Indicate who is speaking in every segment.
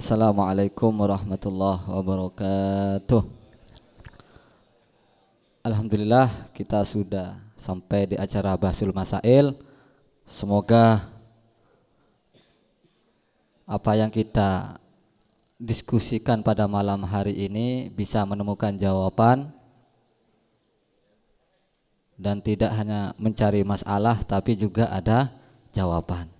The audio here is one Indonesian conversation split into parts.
Speaker 1: Assalamualaikum warahmatullahi wabarakatuh. Alhamdulillah kita sudah sampai di acara Bahsul Masail. Semoga apa yang kita diskusikan pada malam hari ini bisa menemukan jawaban dan tidak hanya mencari masalah tapi juga ada jawaban.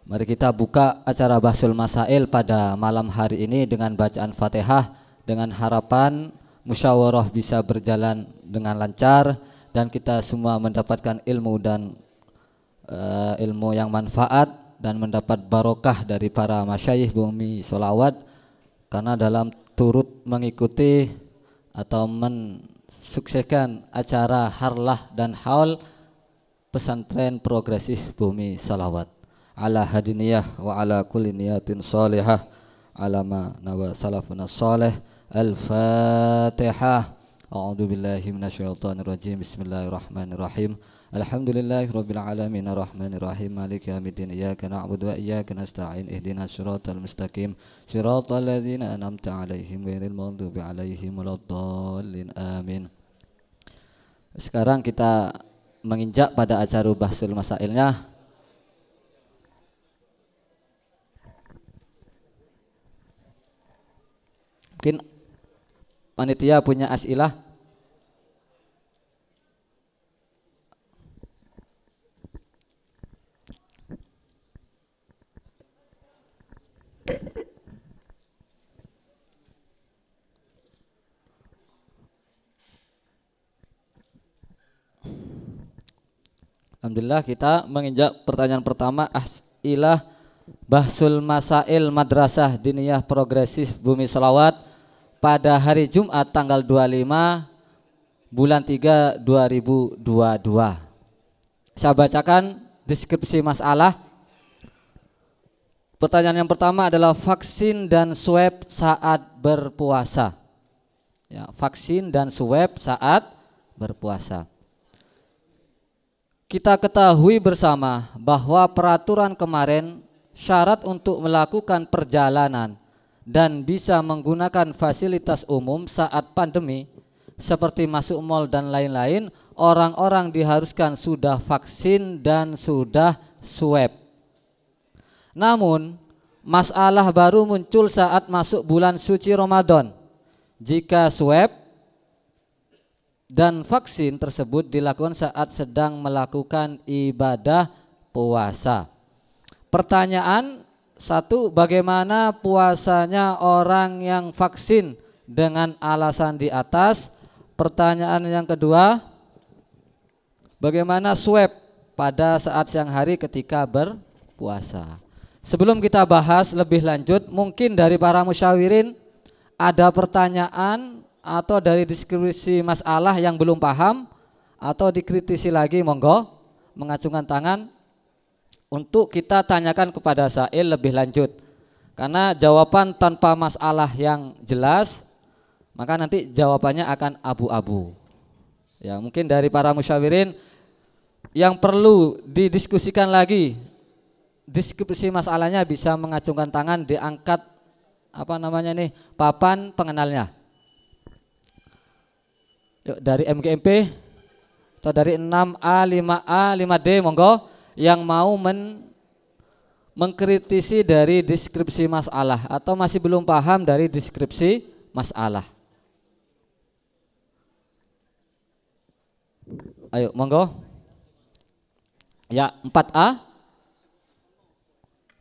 Speaker 1: Mari kita buka acara Bahsul Masail pada malam hari ini dengan bacaan Fatihah, dengan harapan musyawarah bisa berjalan dengan lancar dan kita semua mendapatkan ilmu dan ilmu yang manfaat dan mendapat barokah dari para masyayikh bumi solawat, karena dalam turut mengikuti atau mensukseskan acara harlah dan haul pesantren progresif bumi solawat. Ala hadiniyah wa ala kulli niyatin salihah ala ma nawa salafuna salih. Al-Fatihah. A'udzu billahi minasyaitonir rajim. Bismillahirrahmanirrahim. Alhamdulillahi rabbil alamin arrahmanir rahim maliki yaumiddin iyyaka na'budu wa iyyaka nasta'in ihdinas siratal mustaqim siratal ladzina an'amta 'alaihim ghairil maghdubi 'alaihim waladdallin amin. Sekarang kita menginjak pada acara Bahsul Masailnya. Mungkin panitia punya as'ilah. Alhamdulillah kita menginjak pertanyaan pertama, as'ilah Bahsul Masail Madrasah Diniyah Progresif Bumi Selawat pada hari Jumat tanggal 25 bulan 3 2022. Saya bacakan deskripsi masalah. Pertanyaan yang pertama adalah vaksin dan swab saat berpuasa. Ya, vaksin dan swab saat berpuasa. Kita ketahui bersama bahwa peraturan kemarin syarat untuk melakukan perjalanan dan bisa menggunakan fasilitas umum saat pandemi seperti masuk mal dan lain-lain, orang-orang diharuskan sudah vaksin dan sudah swab. Namun masalah baru muncul saat masuk bulan suci Ramadan. Jika swab dan vaksin tersebut dilakukan saat sedang melakukan ibadah puasa. Pertanyaan satu, bagaimana puasanya orang yang vaksin dengan alasan di atas? Pertanyaan yang kedua, bagaimana swab pada saat siang hari ketika berpuasa? Sebelum kita bahas lebih lanjut, mungkin dari para musyawirin ada pertanyaan atau dari deskripsi masalah yang belum paham atau dikritisi lagi, monggo mengacungkan tangan untuk kita tanyakan kepada Sa'il lebih lanjut. Karena jawaban tanpa masalah yang jelas, maka nanti jawabannya akan abu-abu. Ya, mungkin dari para musyawirin yang perlu didiskusikan lagi deskripsi masalahnya bisa mengacungkan tangan, diangkat papan pengenalnya. Yuk, dari MGMP atau dari 6A, 5A, 5D, monggo yang mau mengkritisi dari deskripsi masalah atau masih belum paham dari deskripsi masalah. Ayo, monggo. Ya, 4A.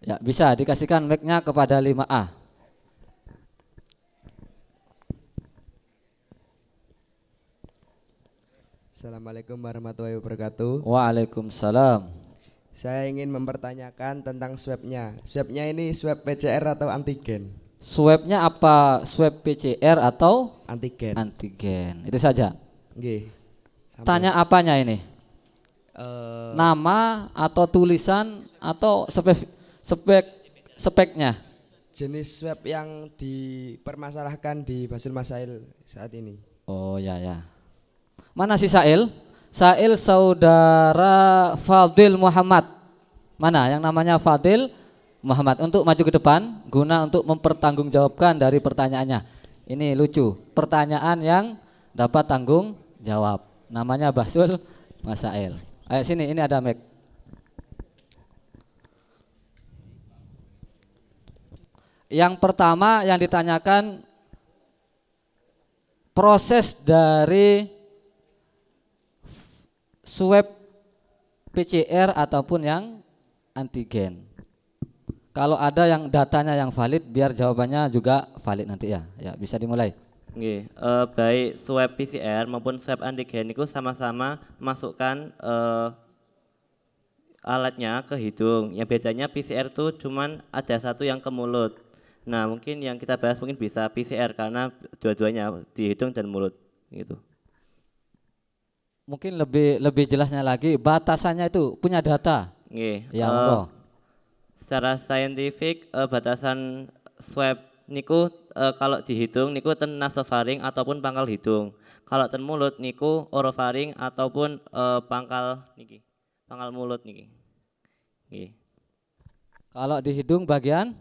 Speaker 1: Ya, bisa dikasihkan mic-nya kepada 5A.
Speaker 2: Assalamualaikum warahmatullahi wabarakatuh.
Speaker 1: Waalaikumsalam.
Speaker 2: Saya ingin mempertanyakan tentang swabnya. Swabnya ini swab PCR atau antigen?
Speaker 1: Swabnya apa? Swab PCR atau
Speaker 2: antigen?
Speaker 1: Antigen. Itu saja.
Speaker 2: Nggih.
Speaker 1: Tanya apanya ini? Nama atau tulisan atau speknya?
Speaker 2: Jenis swab yang dipermasalahkan di Bahsul Masail saat ini.
Speaker 1: Oh ya ya. Mana si Sa'il? Sa'il saudara Fadil Muhammad. Mana yang namanya Fadil Muhammad untuk maju ke depan guna untuk mempertanggungjawabkan dari pertanyaannya. Ini lucu, pertanyaan yang dapat tanggung jawab. Namanya Bahsul Masail. Ayo sini, ini ada mic. Yang pertama yang ditanyakan proses dari swab PCR ataupun yang antigen. Kalau ada yang datanya yang valid, biar jawabannya juga valid nanti ya. Ya bisa dimulai.
Speaker 3: Nggih, baik swab PCR maupun swab antigen itu sama-sama masukkan alatnya ke hidung. Yang bedanya PCR tuh cuman ada satu yang ke mulut. Nah mungkin yang kita bahas mungkin bisa PCR karena dua-duanya di hidung dan mulut gitu.
Speaker 1: Mungkin lebih jelasnya lagi batasannya itu punya data.
Speaker 3: Nggih.
Speaker 1: Ya, monggo.
Speaker 3: Secara saintifik batasan swab niku kalau di hidung niku ten nasofaring ataupun pangkal hidung. Kalau ten mulut niku orofaring ataupun pangkal niki. Pangkal mulut niki. Nggih.
Speaker 1: Kalau di hidung bagian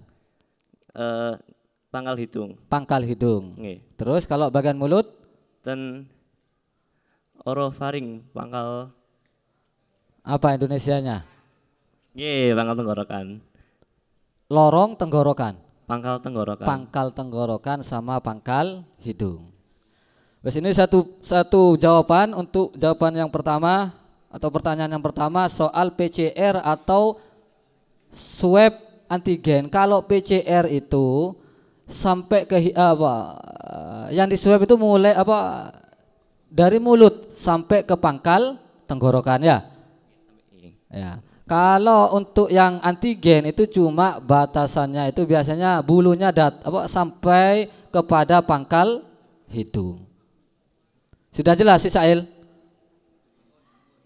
Speaker 3: Pangkal hidung.
Speaker 1: pangkal hidung.
Speaker 3: Nggih.
Speaker 1: Terus kalau bagian mulut
Speaker 3: Ten orofaring pangkal
Speaker 1: apa Indonesianya?
Speaker 3: nggih, pangkal tenggorokan.
Speaker 1: Lorong tenggorokan.
Speaker 3: Pangkal tenggorokan.
Speaker 1: Pangkal tenggorokan sama pangkal hidung. Terus ini satu jawaban untuk jawaban yang pertama atau pertanyaan yang pertama soal PCR atau swab antigen. Kalau PCR itu sampai ke yang di swab itu mulai dari mulut sampai ke pangkal tenggorokan ya. Ya. Kalau untuk yang antigen itu cuma batasannya itu biasanya bulunya sampai kepada pangkal hidung. Sudah jelas Sisail?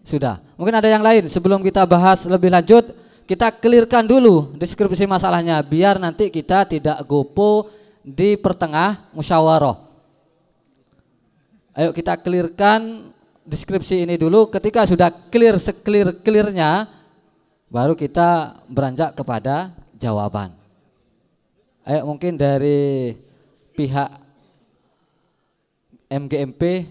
Speaker 1: Sudah. Mungkin ada yang lain sebelum kita bahas lebih lanjut, kita clearkan dulu deskripsi masalahnya biar nanti kita tidak gopo di pertengah musyawarah. Ayo kita clearkan deskripsi ini dulu. Ketika sudah clear seclear-clearnya baru kita beranjak kepada jawaban. Ayo mungkin dari pihak MGMP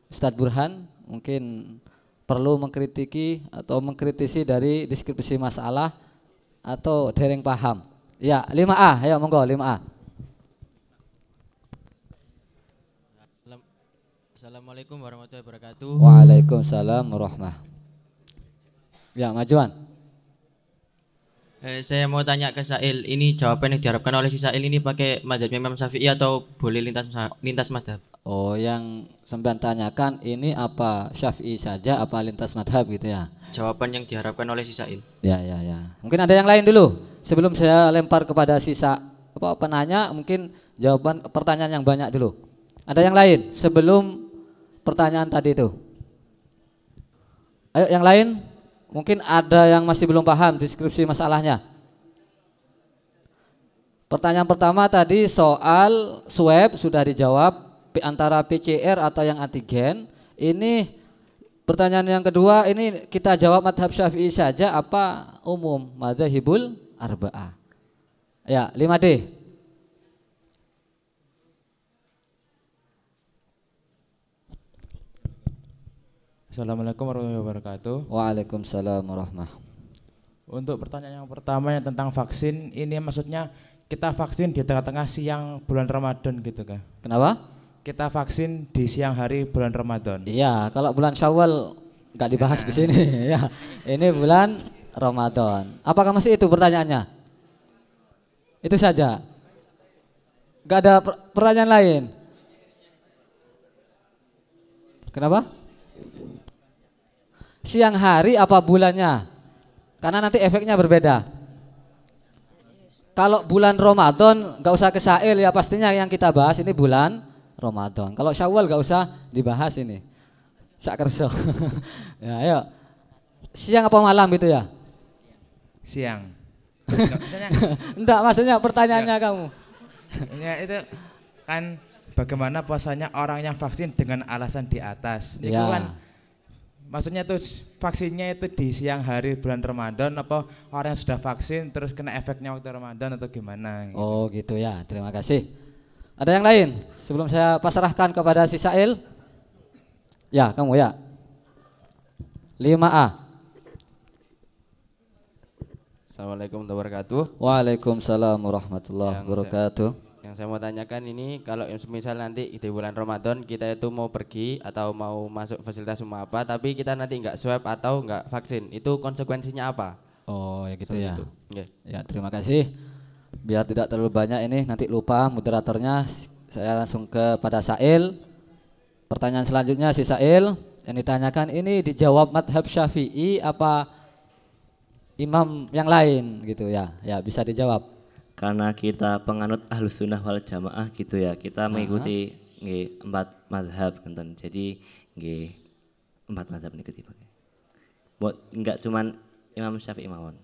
Speaker 1: Ustadz Burhan mungkin perlu mengkritiki atau mengkritisi dari deskripsi masalah atau dereng paham. Ya 5A, ayo monggo 5A.
Speaker 4: Assalamualaikum warahmatullahi wabarakatuh.
Speaker 1: Waalaikumsalam warahmatullahi. Ya majuan.
Speaker 4: Saya mau tanya ke Sail, ini jawaban yang diharapkan oleh si Sail ini pakai madzhab Imam Syafi'i atau boleh lintas madzhab?
Speaker 1: Oh, yang sampean tanyakan ini apa Syafi'i saja apa lintas madhab gitu ya?
Speaker 4: Jawaban yang diharapkan oleh si Sail.
Speaker 1: Ya. Mungkin ada yang lain dulu sebelum saya lempar kepada sisa penanya, mungkin jawaban pertanyaan yang banyak dulu. Ada yang lain sebelum pertanyaan tadi itu? Ayo yang lain. Mungkin ada yang masih belum paham deskripsi masalahnya. Pertanyaan pertama tadi soal swab sudah dijawab antara PCR atau yang antigen. Ini pertanyaan yang kedua ini kita jawab madhab Syafi'i saja apa umum madzhabul arba'ah. Ya 5D.
Speaker 5: Assalamualaikum warahmatullahi wabarakatuh.
Speaker 1: Waalaikumsalam warahmatullahi.
Speaker 5: Untuk pertanyaan yang pertama yang tentang vaksin, ini maksudnya kita vaksin di tengah-tengah siang bulan Ramadan gitu kan?
Speaker 1: Kenapa?
Speaker 5: Kita vaksin di siang hari bulan Ramadan.
Speaker 1: Iya, kalau bulan Syawal nggak dibahas di sini ya. Ini bulan Ramadan. Apakah masih itu pertanyaannya? Itu saja. Nggak ada pertanyaan lain. Kenapa? Siang hari apa bulannya? Karena nanti efeknya berbeda. Kalau bulan Ramadan nggak usah ke Sail ya, pastinya yang kita bahas ini bulan Ramadan. Kalau Syawal nggak usah dibahas ini. Sak kerso. Ya, ayo. Siang apa malam gitu ya?
Speaker 5: Siang.
Speaker 1: Enggak, maksudnya pertanyaannya kamu.
Speaker 5: Ya itu kan bagaimana puasanya orang yang vaksin dengan alasan di atas. Itu
Speaker 1: Ya.
Speaker 5: kan Maksudnya itu vaksinnya itu di siang hari bulan Ramadan apa orang yang sudah vaksin terus kena efeknya waktu Ramadan atau gimana? Gitu.
Speaker 1: Oh gitu ya, terima kasih. Ada yang lain sebelum saya pasrahkan kepada si Sail? Ya, kamu ya. 5A.
Speaker 6: Assalamualaikum warahmatullahi wabarakatuh.
Speaker 1: Waalaikumsalam warahmatullahi wabarakatuh.
Speaker 6: Yang saya mau tanyakan ini kalau misal nanti di bulan Ramadan kita itu mau pergi atau mau masuk fasilitas umum apa tapi kita nanti enggak swab atau enggak vaksin, itu konsekuensinya apa?
Speaker 1: Oh ya gitu
Speaker 6: Seperti
Speaker 1: ya.
Speaker 6: itu. Nggih.
Speaker 1: Ya terima kasih. Biar tidak terlalu banyak ini nanti lupa moderatornya, saya langsung kepada Sail. Pertanyaan selanjutnya si Sail yang ditanyakan ini dijawab madhab Syafi'i apa imam yang lain gitu ya. Ya bisa dijawab.
Speaker 3: Karena kita penganut ahlus sunnah wal jamaah gitu ya, kita mengikuti nggih 4 mazhab ngeten. Jadi nggih 4 mazhab ngikuti pakai. Buat enggak cuman Imam Syafi'i mawon.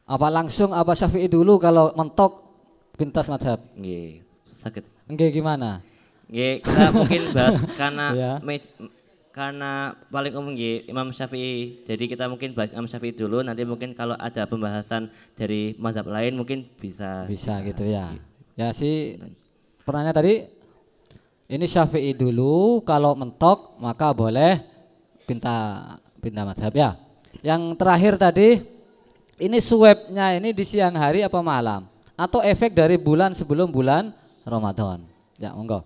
Speaker 1: Apa langsung apa Syafi'i dulu kalau mentok pintas madhab?
Speaker 3: Nggih, sakit.
Speaker 1: Nggih gimana?
Speaker 3: Nggih, kita mungkin bahas karena
Speaker 1: Ya.
Speaker 3: karena paling umum nggih Imam Syafi'i. Jadi kita mungkin bahas Imam Syafi'i dulu, nanti mungkin kalau ada pembahasan dari mazhab lain mungkin bisa
Speaker 1: Bisa gitu ya. Ya si pertanyaan tadi ini Syafi'i dulu, kalau mentok maka boleh pindah madhab ya. Yang terakhir tadi ini swabnya ini di siang hari apa malam atau efek dari bulan sebelum bulan Ramadan. Ya monggo.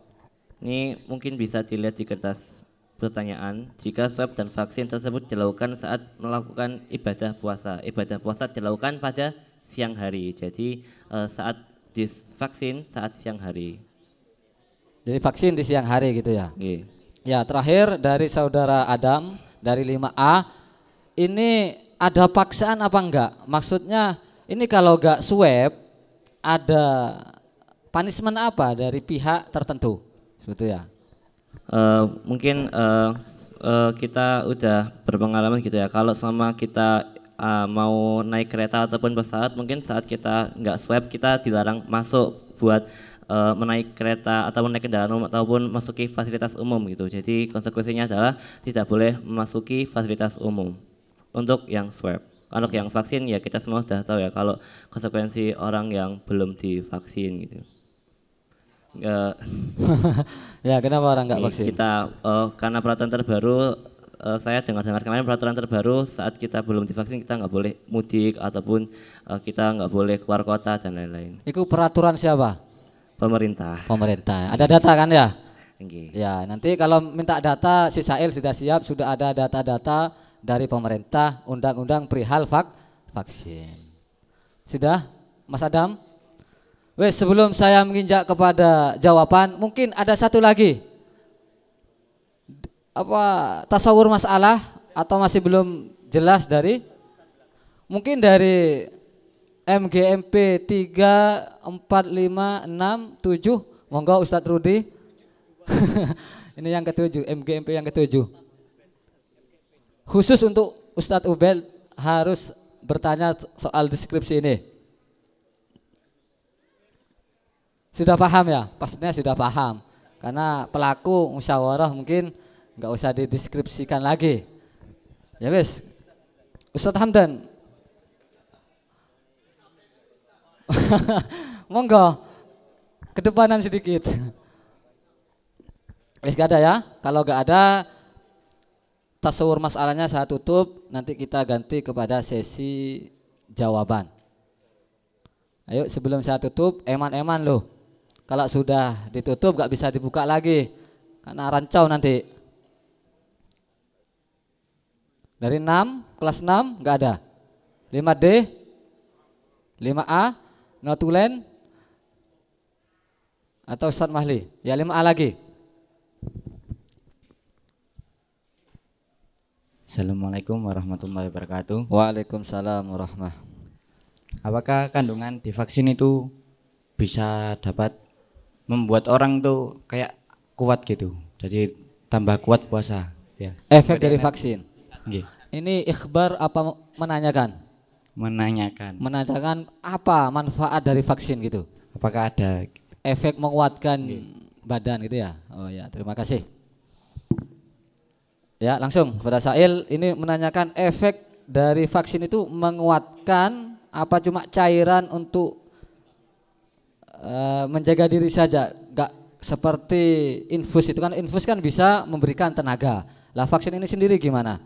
Speaker 3: Ini mungkin bisa dilihat di kertas pertanyaan. Jika swab dan vaksin tersebut dilakukan saat melakukan ibadah puasa. Ibadah puasa dilakukan pada siang hari. Jadi saat divaksin saat siang hari.
Speaker 1: Jadi vaksin di siang hari gitu ya.
Speaker 3: Nggih.
Speaker 1: Ya terakhir dari saudara Adam dari 5A, ini ada paksaan apa enggak? Maksudnya ini kalau enggak swab ada punishment apa dari pihak tertentu? Seperti ya.
Speaker 3: Mungkin kita udah berpengalaman gitu ya. Kalau sama kita mau naik kereta ataupun pesawat, mungkin saat kita nggak swab kita dilarang masuk buat menaik kereta ataupun naik kendaraan umum ataupun masuki fasilitas umum gitu. Jadi konsekuensinya adalah tidak boleh memasuki fasilitas umum untuk yang swab. Kalau yang vaksin ya kita semua sudah tahu ya kalau konsekuensi orang yang belum divaksin gitu.
Speaker 1: Ya kenapa orang nggak vaksin?
Speaker 3: Kita karena peraturan terbaru, saya dengar kemarin peraturan terbaru saat kita belum divaksin kita nggak boleh mudik ataupun kita nggak boleh keluar kota dan lain-lain.
Speaker 1: Itu peraturan siapa?
Speaker 3: Pemerintah.
Speaker 1: Pemerintah. Ada data kan ya?
Speaker 3: Nggih.
Speaker 1: Ya nanti kalau minta data si Sail sudah siap, sudah ada data-data dari pemerintah undang-undang perihal vaksin. Sudah Mas Adam? Wes sebelum saya menginjak kepada jawaban, mungkin ada satu lagi. Apa tasawur masalah atau masih belum jelas dari mungkin dari MGMP 3, 4, 5, 6, 7. Monggo Ustadz Rudi. Ini yang ketujuh, MGMP yang ketujuh. Khusus untuk Ustadz Ubel harus bertanya soal deskripsi ini. Sudah paham ya? Pastinya sudah paham. Karena pelaku musyawarah mungkin nggak usah dideskripsikan lagi. Ya wes, Ustadz Hamdan. Monggo, kedepanan sedikit. Wes gak ada ya? Kalau gak ada, tasawur masalahnya saya tutup. Nanti kita ganti kepada sesi jawaban. Ayo sebelum saya tutup, eman-eman loh. Kalau sudah ditutup gak bisa dibuka lagi karena rancau nanti. Dari 6, kelas 6 gak ada. 5D, 5A, notulen atau Ustadz Mahli. Ya 5A lagi.
Speaker 7: Assalamualaikum warahmatullahi wabarakatuh.
Speaker 1: Waalaikumsalam warahmatullahi.
Speaker 7: Apakah kandungan di vaksin itu bisa dapat membuat orang tuh kayak kuat gitu, jadi tambah kuat puasa ya?
Speaker 1: Efek dari vaksin.
Speaker 7: Nggih.
Speaker 1: Ini ikhbar apa menanyakan?
Speaker 7: Menanyakan
Speaker 1: apa manfaat dari vaksin gitu?
Speaker 7: apakah ada
Speaker 1: Efek menguatkan badan gitu ya? Oh ya, terima kasih. Ya, langsung pada Sail ini menanyakan efek dari vaksin itu menguatkan apa cuma cairan untuk menjaga diri saja, gak seperti infus itu kan, infus kan bisa memberikan tenaga. Lah vaksin ini sendiri gimana?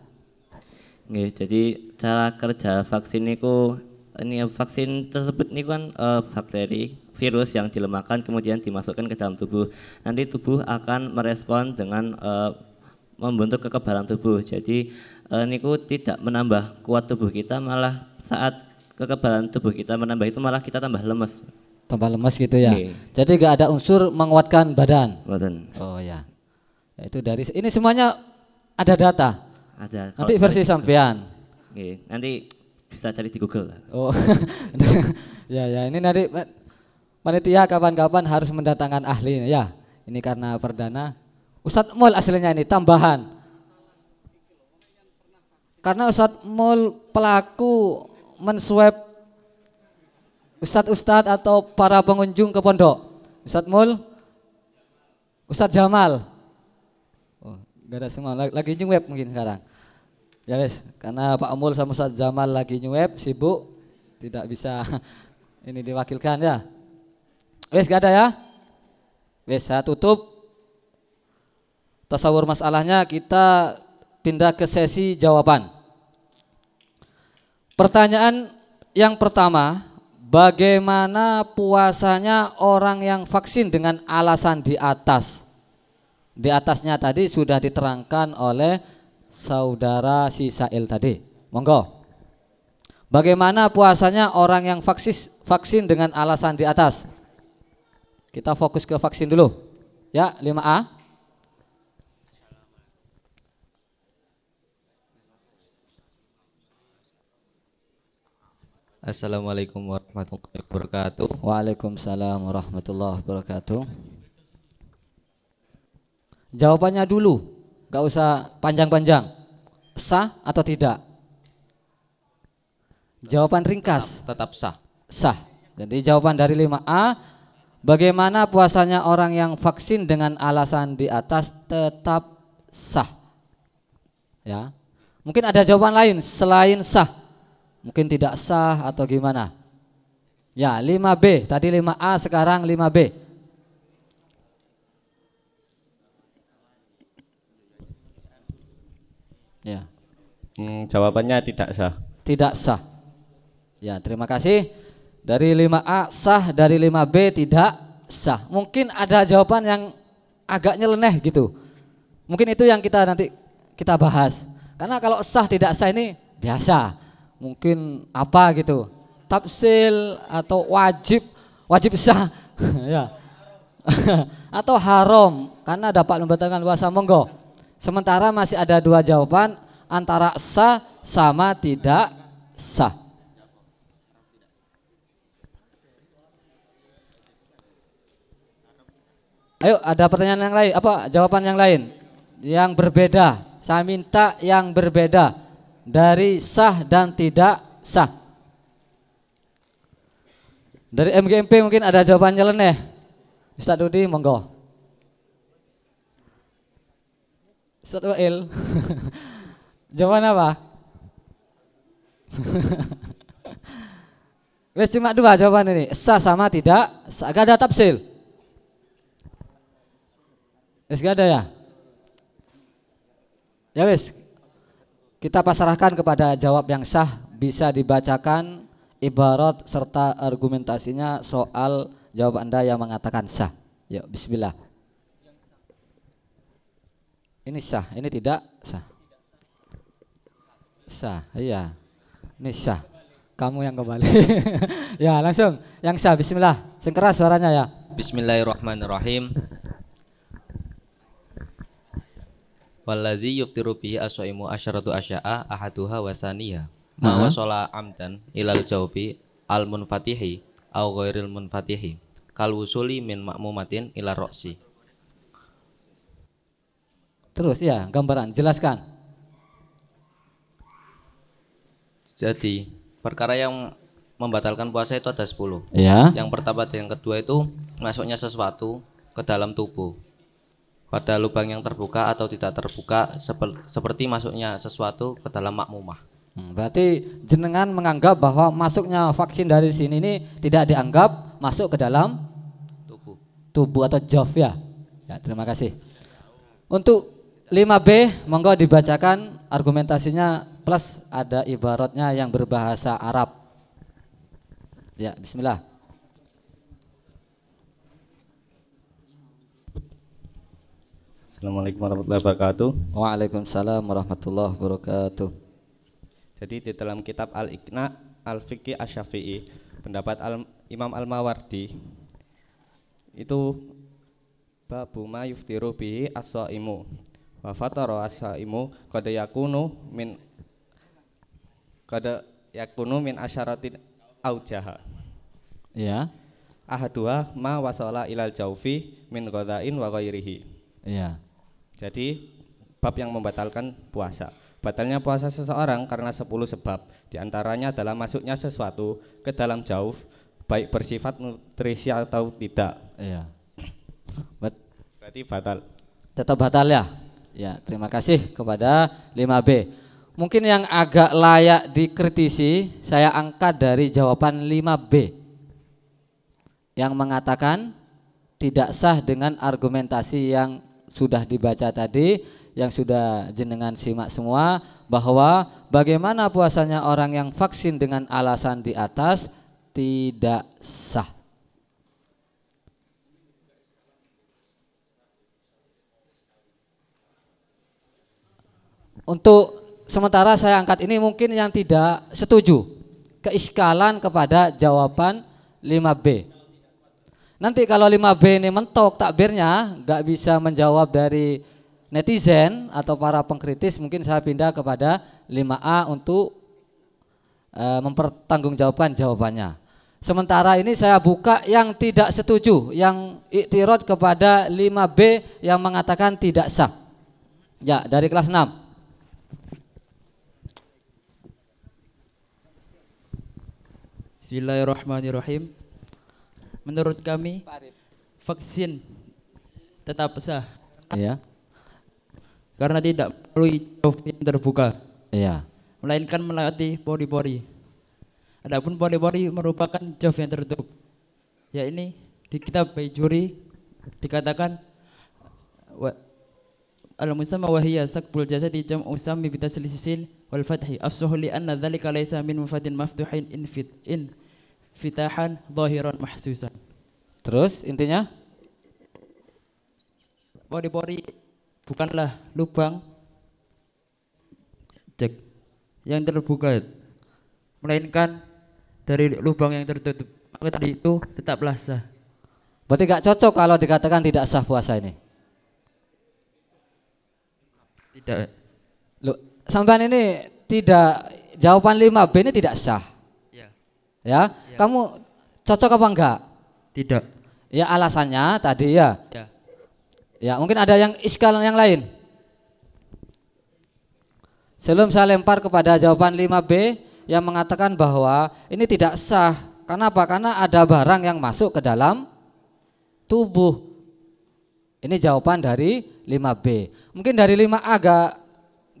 Speaker 3: Nggih, jadi cara kerja vaksin niku ini vaksin tersebut niku kan bakteri virus yang dilemahkan kemudian dimasukkan ke dalam tubuh. Nanti tubuh akan merespon dengan membentuk kekebalan tubuh. Jadi niku tidak menambah kuat tubuh kita, malah saat kekebalan tubuh kita menambah itu malah kita tambah lemes.
Speaker 1: Tambah lemes gitu ya.
Speaker 3: Oke.
Speaker 1: Jadi gak ada unsur menguatkan badan.
Speaker 3: Mboten.
Speaker 1: Oh ya. Itu dari ini semuanya ada data.
Speaker 3: Ada.
Speaker 1: Nanti versi sampean.
Speaker 3: Nggih, nanti bisa cari di Google.
Speaker 1: Oh. Ya ya, ini nanti panitia kapan-kapan harus mendatangkan ahli ya. Ini karena perdana. Ustadz Mul aslinya ini tambahan. Karena Ustadz Mul pelaku menswab Ustadz atau para pengunjung ke pondok. Ustadz Mul, Ustadz Jamal. Oh, gak ada semua lagi nyuweb mungkin sekarang. Ya wes, karena Pak Mul sama Ustadz Jamal lagi nyuweb sibuk, tidak bisa ini diwakilkan ya. Wes gak ada ya. Wes saya tutup. Tasawur masalahnya, kita pindah ke sesi jawaban. Pertanyaan yang pertama, bagaimana puasanya orang yang vaksin dengan alasan di atas? Di atasnya tadi sudah diterangkan oleh saudara si Sail tadi. Monggo. Bagaimana puasanya orang yang vaksin dengan alasan di atas? Kita fokus ke vaksin dulu. Ya, 5A.
Speaker 8: Assalamualaikum warahmatullahi wabarakatuh.
Speaker 1: Waalaikumsalam warahmatullahi wabarakatuh. Jawabannya dulu, gak usah panjang-panjang. Sah atau tidak? Jawaban ringkas.
Speaker 8: Tetap sah.
Speaker 1: Sah. Jadi jawaban dari 5A, bagaimana puasanya orang yang vaksin dengan alasan di atas tetap sah. Ya. Mungkin ada jawaban lain selain sah. Mungkin tidak sah atau gimana. Ya, 5B, tadi 5A sekarang 5B. Ya.
Speaker 9: Jawabannya tidak sah.
Speaker 1: Tidak sah. Ya, terima kasih. Dari 5A sah, dari 5B tidak sah. Mungkin ada jawaban yang agak nyeleneh gitu. Mungkin itu yang nanti kita bahas. Karena kalau sah tidak sah ini biasa. Mungkin apa gitu, tafsil atau wajib sah ya. Atau haram karena dapat membatalkan puasa, monggo. Sementara masih ada dua jawaban antara sah sama tidak sah. Ayo, ada pertanyaan yang lain, apa jawaban yang lain yang berbeda? Saya minta yang berbeda dari sah dan tidak sah. Dari MGMP mungkin ada jawaban nyeleneh. Ustaz Dudi, monggo. Ustaz Wail. Jawaban apa? Wes cuma dua jawaban ini, sah sama tidak sah. Gak ada tafsil. Wes gak ada ya? Ya wes, kita pasrahkan kepada jawab yang sah, bisa dibacakan ibarat serta argumentasinya soal jawab Anda yang mengatakan sah. Yuk, bismillah. Ini sah, ini tidak sah. Sah, iya. Ini sah. Kamu yang kembali. Ya, langsung yang sah, bismillah. Sing keras suaranya ya.
Speaker 8: Bismillahirrahmanirrahim. Wallazi yuftiru bihi as-shaimu asyaratu asya'a ahaduha wasaniya ma wasala amdan ilal jawfi al munfatihi au ghairil munfatihi kal wusuli min ma'mumatin ila roksi.
Speaker 1: Terus ya, gambaran jelaskan.
Speaker 8: Jadi perkara yang membatalkan puasa itu ada 10.
Speaker 1: Ya.
Speaker 8: Yang pertama dan yang kedua itu masuknya sesuatu ke dalam tubuh. pada lubang yang terbuka atau tidak terbuka seperti masuknya sesuatu ke dalam makmumah.
Speaker 1: Berarti jenengan menganggap bahwa masuknya vaksin dari sini ini tidak dianggap masuk ke dalam tubuh atau jauf ya. Ya, terima kasih. Untuk 5B monggo dibacakan argumentasinya plus ada ibaratnya yang berbahasa Arab. Ya, bismillah.
Speaker 9: Assalamualaikum warahmatullahi wabarakatuh.
Speaker 1: Waalaikumsalam warahmatullahi wabarakatuh.
Speaker 9: Jadi di dalam kitab Al-Iqna Al-Fiqih Asy-Syafi'i pendapat Imam Al-Mawardi itu babu ma yuftiru bihi as-shaimu wa fatara as-shaimu qad yakunu min asyaratin aujaha.
Speaker 1: Ya.
Speaker 9: Ahaduha ma wasala ilal jaufi min ghadhain wa ghairihi.
Speaker 1: Iya.
Speaker 9: Jadi bab yang membatalkan puasa. Batalnya puasa seseorang karena 10 sebab. Di antaranya adalah masuknya sesuatu ke dalam jauf baik bersifat nutrisi atau tidak.
Speaker 1: Iya.
Speaker 9: Berarti batal.
Speaker 1: Tetap batal ya. Ya, terima kasih kepada 5B. Mungkin yang agak layak dikritisi saya angkat dari jawaban 5B yang mengatakan tidak sah dengan argumentasi yang sudah dibaca tadi, yang sudah jenengan simak semua, bahwa bagaimana puasanya orang yang vaksin dengan alasan di atas tidak sah. Untuk sementara saya angkat ini mungkin yang tidak setuju, keiskalan kepada jawaban 5B. Nanti kalau 5B ini mentok takbirnya nggak bisa menjawab dari netizen atau para pengkritis, mungkin saya pindah kepada 5A untuk mempertanggungjawabkan jawabannya. Sementara ini saya buka yang tidak setuju, yang iktirad kepada 5B yang mengatakan tidak sah. Ya, dari kelas 6.
Speaker 10: Bismillahirrahmanirrahim. Menurut kami vaksin tetap sah.
Speaker 1: Iya.
Speaker 10: Karena tidak melalui jauf yang terbuka.
Speaker 1: Iya.
Speaker 10: Melainkan melewati pori-pori. Adapun pori-pori merupakan jauf yang tertutup. Ya, ini di kitab Baijuri dikatakan al-musamma wa hiya saqbul jasadi jam'u sammi bi taslis sin wal fathi afsahu li anna dzalika laysa min mufatin maftuhin fitahan zahiran mahsusan.
Speaker 1: Terus intinya
Speaker 10: pori-pori bukanlah lubang yang terbuka, melainkan dari lubang yang tertutup. Maka tadi itu tetaplah sah.
Speaker 1: Berarti gak cocok kalau dikatakan tidak sah puasa ini.
Speaker 10: Tidak.
Speaker 1: Loh, sampean ini tidak, jawaban 5B ini tidak sah. Ya, kamu cocok apa enggak?
Speaker 10: Tidak.
Speaker 1: Ya, alasannya tadi ya.
Speaker 10: Ya.
Speaker 1: Ya, mungkin ada yang iskal yang lain. Sebelum saya lempar kepada jawaban 5B yang mengatakan bahwa ini tidak sah. Kenapa? Karena ada barang yang masuk ke dalam tubuh. Ini jawaban dari 5B. Mungkin dari 5A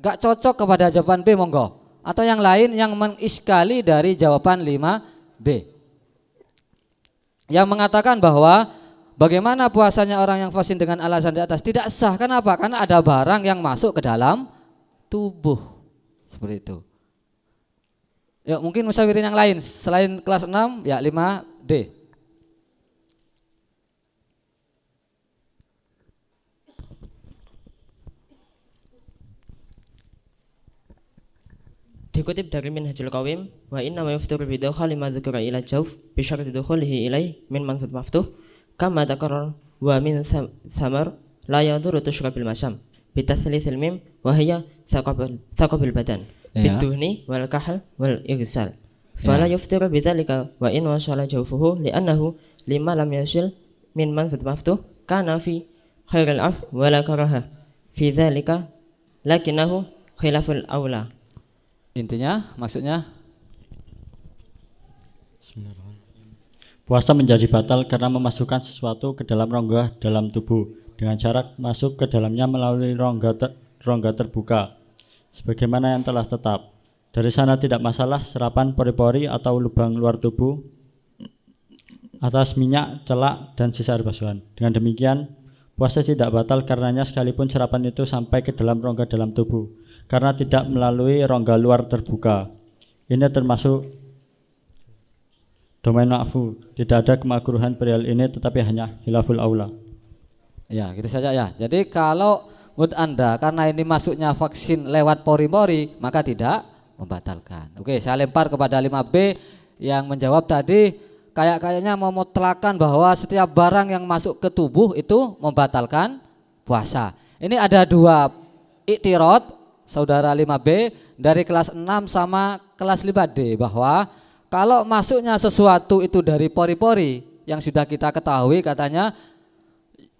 Speaker 1: gak cocok kepada jawaban B, monggo. Atau yang lain yang mengiskali dari jawaban 5B yang mengatakan bahwa bagaimana puasanya orang yang vaksin dengan alasan di atas tidak sah. Kenapa? Karena ada barang yang masuk ke dalam tubuh. Seperti itu. Yuk, mungkin musawirin yang lain selain kelas 6 ya 5D.
Speaker 11: Dikutip dari Minhajul Qawim, wa inna ma yuftiru bi dakhali ma dzukira ila jawf bi syarti dukhulihi ilai min manfud maftuh kama takarrar wa min samar la yadhuru tushrabil masam bi tathlithil mim wa hiya thaqabil badan biduhni wal kahl wal irsal fala yuftiru bi dzalika wa in wasala jawfuhu li'annahu lima lam yasil min manfud maftuh kana fi khairil af wa la karaha fi dzalika lakinnahu khilaful aula.
Speaker 1: Intinya maksudnya
Speaker 12: puasa menjadi batal karena memasukkan sesuatu ke dalam rongga dalam tubuh. dengan syarat masuk ke dalamnya melalui rongga terbuka sebagaimana yang telah tetap. Dari sana tidak masalah serapan pori-pori atau lubang luar tubuh atas minyak, celak, dan sisa air basuhan. Dengan demikian, puasa tidak batal karenanya sekalipun serapan itu sampai ke dalam rongga dalam tubuh, karena tidak melalui rongga luar terbuka. Ini termasuk domain ma'fu. Tidak ada kemakruhan perihal ini, tetapi hanya khilaful aula.
Speaker 1: Ya, gitu saja ya. Jadi kalau menurut Anda karena ini masuknya vaksin lewat pori-pori, maka tidak membatalkan. Oke, saya lempar kepada 5B yang menjawab tadi kayaknya mau mutlakan bahwa setiap barang yang masuk ke tubuh itu membatalkan puasa. Ini ada dua iktirad saudara 5B dari kelas 6 sama kelas 5D bahwa kalau masuknya sesuatu itu dari pori-pori yang sudah kita ketahui katanya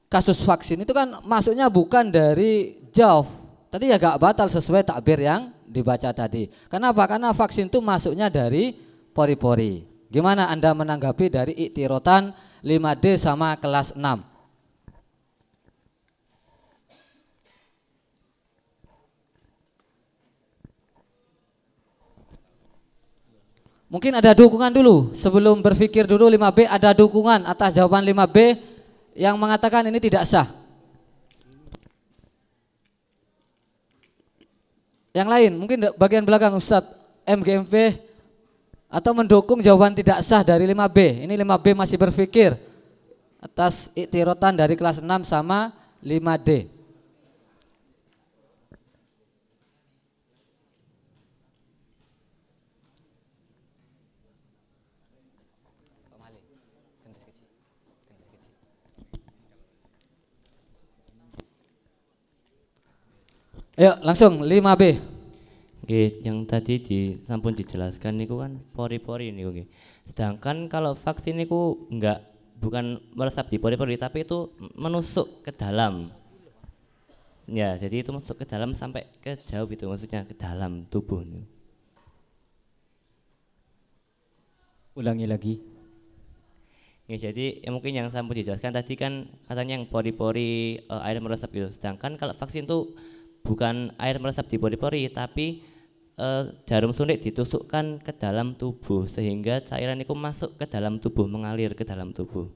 Speaker 1: kasus vaksin itu kan masuknya bukan dari jauf. Tadi ya gak batal sesuai takbir yang dibaca tadi. Kenapa? Karena vaksin itu masuknya dari pori-pori. Gimana Anda menanggapi dari iktirotan 5D sama kelas 6? Mungkin ada dukungan dulu. Sebelum berpikir dulu 5B, ada dukungan atas jawaban 5B yang mengatakan ini tidak sah. Yang lain, mungkin bagian belakang Ustadz MGMP atau mendukung jawaban tidak sah dari 5B. Ini 5B masih berpikir atas iktirotan dari kelas 6 sama 5D. Ayo langsung 5B.
Speaker 3: Oke, yang tadi sampun dijelaskan niku kan pori-pori niku nggih. Sedangkan kalau vaksin niku bukan meresap di pori-pori tapi itu menusuk ke dalam. Ya, jadi itu masuk ke dalam sampai ke jauh itu maksudnya ke dalam tubuh niku.
Speaker 1: Ulangi lagi.
Speaker 3: Ya, jadi mungkin yang sampun dijelaskan tadi kan katanya yang pori-pori air meresap gitu. Sedangkan kalau vaksin tuh bukan air meresap di pori-pori tapi jarum suntik ditusukkan ke dalam tubuh sehingga cairan itu masuk ke dalam tubuh, mengalir ke dalam tubuh.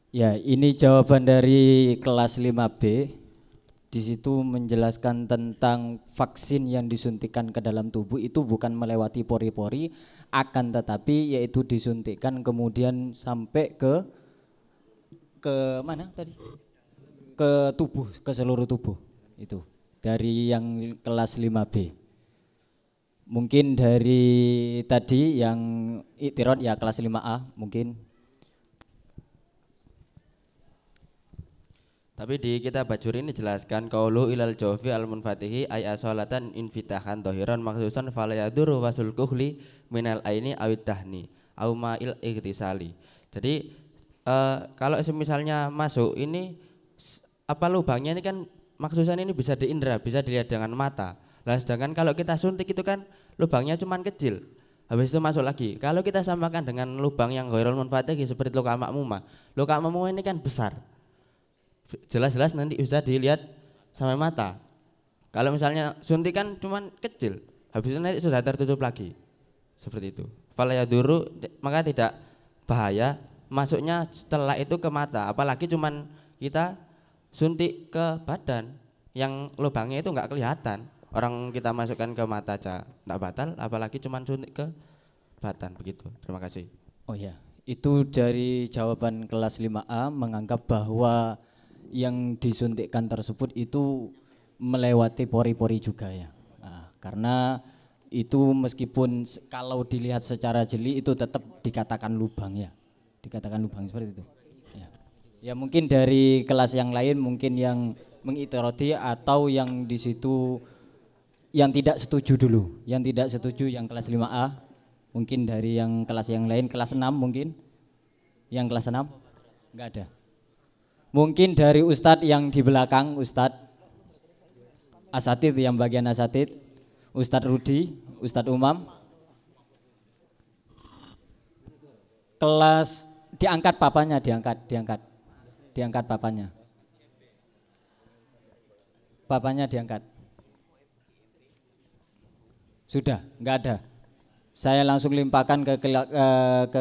Speaker 1: Ya, ini jawaban dari kelas 5B. Di situ menjelaskan tentang vaksin yang disuntikkan ke dalam tubuh itu bukan melewati pori-pori, akan tetapi yaitu disuntikkan kemudian sampai ke mana tadi? Ke tubuh, ke seluruh tubuh. Itu dari yang kelas 5B. Mungkin dari tadi yang iktirad ya kelas 5A mungkin.
Speaker 6: Tapi di kitab Bajuri ini dijelaskan qaulu ilal jawfi al munfatihi ay asolatan infitahan dhahiran maksusan fala yadurru wasul kuhli minal aini awid dahni au ma'il ightisali. Jadi kalau misalnya masuk ini apa lubangnya ini kan maksusan ini bisa diindra, bisa dilihat dengan mata. Lah sedangkan kalau kita suntik itu kan lubangnya cuma kecil. Habis itu masuk lagi. Kalau kita samakan dengan lubang yang ghairul munfatih seperti luka makmumah. Luka makmumah ini kan besar. Jelas-jelas nanti bisa dilihat sama mata. Kalau misalnya suntikan cuma kecil, habis itu nanti sudah tertutup lagi. Seperti itu. Fala yadurru, maka tidak bahaya masuknya setelah itu ke mata, apalagi cuman kita suntik ke badan yang lubangnya itu enggak kelihatan. Orang kita masukkan ke mata aja enggak batal, apalagi cuman suntik ke badan begitu. Terima kasih.
Speaker 1: Oh ya, itu dari jawaban kelas 5A menganggap bahwa yang disuntikkan tersebut itu melewati pori-pori juga ya. Nah, karena itu meskipun kalau dilihat secara jeli itu tetap dikatakan lubang ya. Dikatakan lubang seperti itu. Ya. Ya mungkin dari kelas yang lain mungkin yang mengitirodi atau yang di situ yang tidak setuju dulu. Yang tidak setuju yang kelas 5A. Mungkin dari yang kelas yang lain kelas 6 mungkin. Yang kelas 6 enggak ada. Mungkin dari Ustadz yang di belakang, Ustadz Asatid yang bagian Asatid, Ustadz Rudi, Ustadz Umam. Kelas diangkat papannya, diangkat papannya.
Speaker 13: papannya diangkat. Sudah, enggak ada. Saya langsung limpahkan ke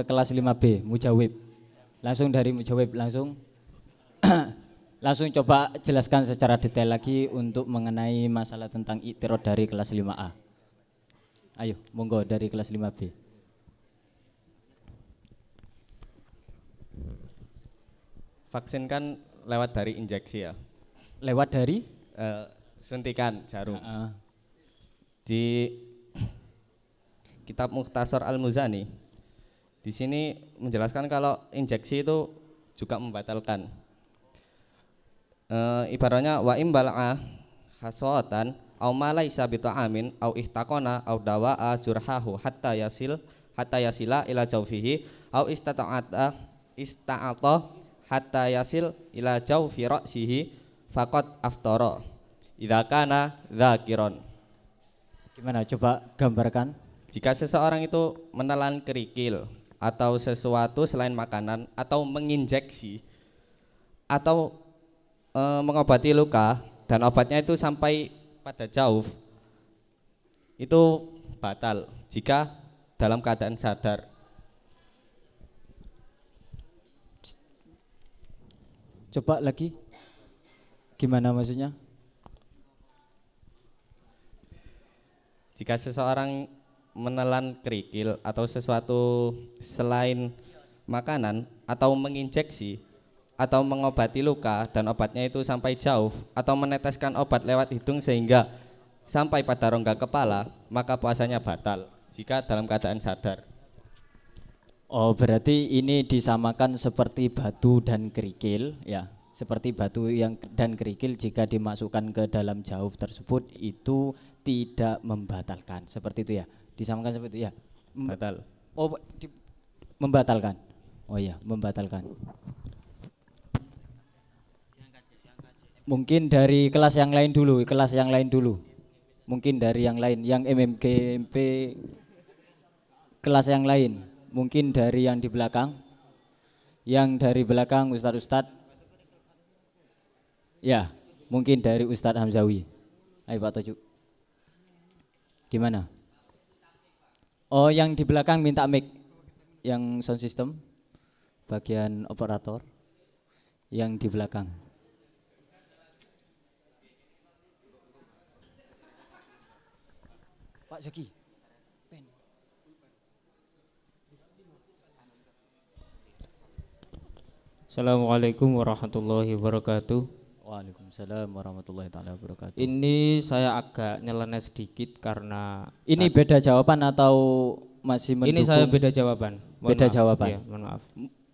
Speaker 13: kelas 5B, Mujawib. Langsung dari Mujawib, langsung langsung coba jelaskan secara detail lagi untuk mengenai masalah tentang iktirad dari kelas 5A. Ayo, monggo dari kelas 5B.
Speaker 9: Vaksin kan lewat dari injeksi ya.
Speaker 13: Lewat dari
Speaker 9: suntikan jarum. Di kitab Mukhtasar Al-Muzani di sini menjelaskan kalau injeksi itu juga membatalkan. Ibaratnya wa imbala'a hasawatan au ma laisa bita'amin au ihtaqona au dawa'a jurhahu hatta yasila ila jawfihi au ista'ata hatta yasil ila jawfi ra'sihi faqad aftara idza kana dzakiron.
Speaker 13: Gimana, coba gambarkan?
Speaker 9: Jika seseorang itu menelan kerikil atau sesuatu selain makanan atau menginjeksi atau mengobati luka dan obatnya itu sampai pada jauh, itu batal jika dalam keadaan sadar.
Speaker 13: Coba lagi, gimana maksudnya?
Speaker 9: Jika seseorang menelan kerikil atau sesuatu selain makanan atau menginjeksi atau mengobati luka dan obatnya itu sampai jauh atau meneteskan obat lewat hidung sehingga sampai pada rongga kepala, maka puasanya batal jika dalam keadaan sadar.
Speaker 13: Oh, berarti ini disamakan seperti batu dan kerikil ya. Seperti batu dan kerikil jika dimasukkan ke dalam jauf tersebut itu tidak membatalkan. Seperti itu ya. Disamakan seperti itu ya.
Speaker 9: Batal.
Speaker 13: Oh, membatalkan. Oh ya, membatalkan. Mungkin dari kelas yang lain dulu, Mungkin dari yang lain, yang MMG, MP kelas yang lain. Mungkin dari yang di belakang. Yang dari belakang Ustadz. Ya, mungkin dari Ustadz Hamzawi. Ayo Pak Tojuk. Gimana? Oh, yang di belakang minta mic. Yang sound system, bagian operator. Yang di belakang. Pak Zaki.
Speaker 14: Assalamualaikum warahmatullahi wabarakatuh.
Speaker 13: Waalaikumsalam warahmatullahi wabarakatuh.
Speaker 14: Ini saya agak nyeleneh sedikit karena
Speaker 13: ini beda jawaban atau masih mendukung?
Speaker 14: Ini saya beda jawaban.
Speaker 13: Beda jawaban.
Speaker 14: Iya, mohon maaf.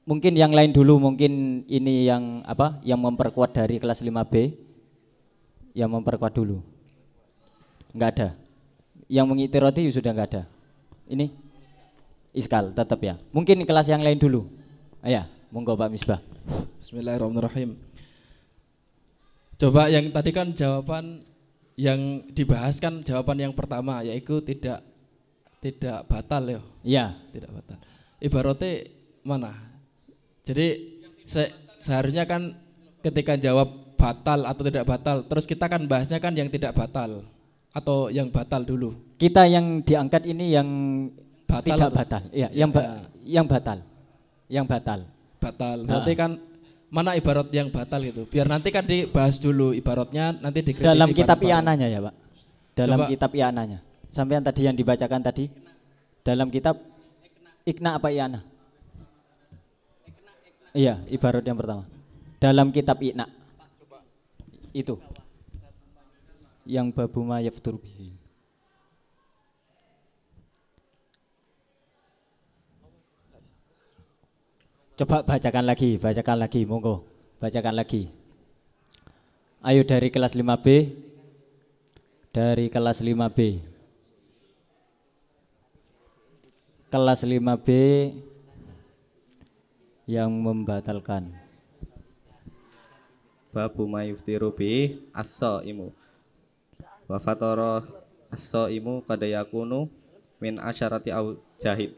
Speaker 13: Mungkin yang lain dulu, mungkin ini yang apa? Yang memperkuat dari kelas 5B. Yang memperkuat dulu. Enggak ada. Yang mengiktirati sudah enggak ada. Ini Iskal tetap ya. Mungkin kelas yang lain dulu. Ya, monggo Pak Misbah.
Speaker 15: Bismillahirrahmanirrahim. Coba yang tadi kan jawaban yang dibahas kan jawaban yang pertama yaitu tidak batal ya.
Speaker 13: Iya.
Speaker 15: Tidak batal. Ibaratnya mana? Jadi seharusnya kan ketika jawab batal atau tidak batal, terus kita kan bahasnya kan yang tidak batal atau yang batal dulu.
Speaker 13: Kita yang diangkat ini yang batal tidak atau? Batal. Iya, yang batal. Yang batal.
Speaker 15: Batal. Berarti kan mana ibarat yang batal gitu. Biar nanti kan dibahas dulu ibaratnya, nanti dikritisi.
Speaker 13: Dalam kitab i'ananya ya, Pak. Dalam kitab i'ananya. Sampai yang tadi yang dibacakan tadi. Dalam kitab Iqna apa i'anah? Iya, ibarat yang pertama. Dalam kitab Iqna. Itu. Yang babu ma yaftur bihi. Coba bacakan lagi, monggo. Bacakan lagi. Ayo dari kelas 5B. Dari kelas 5B. Kelas 5B yang membatalkan.
Speaker 9: Babu mayuftiru bi as-shaimu. Wa fatara as-shaimu qad yakunu min asyarati au jahid.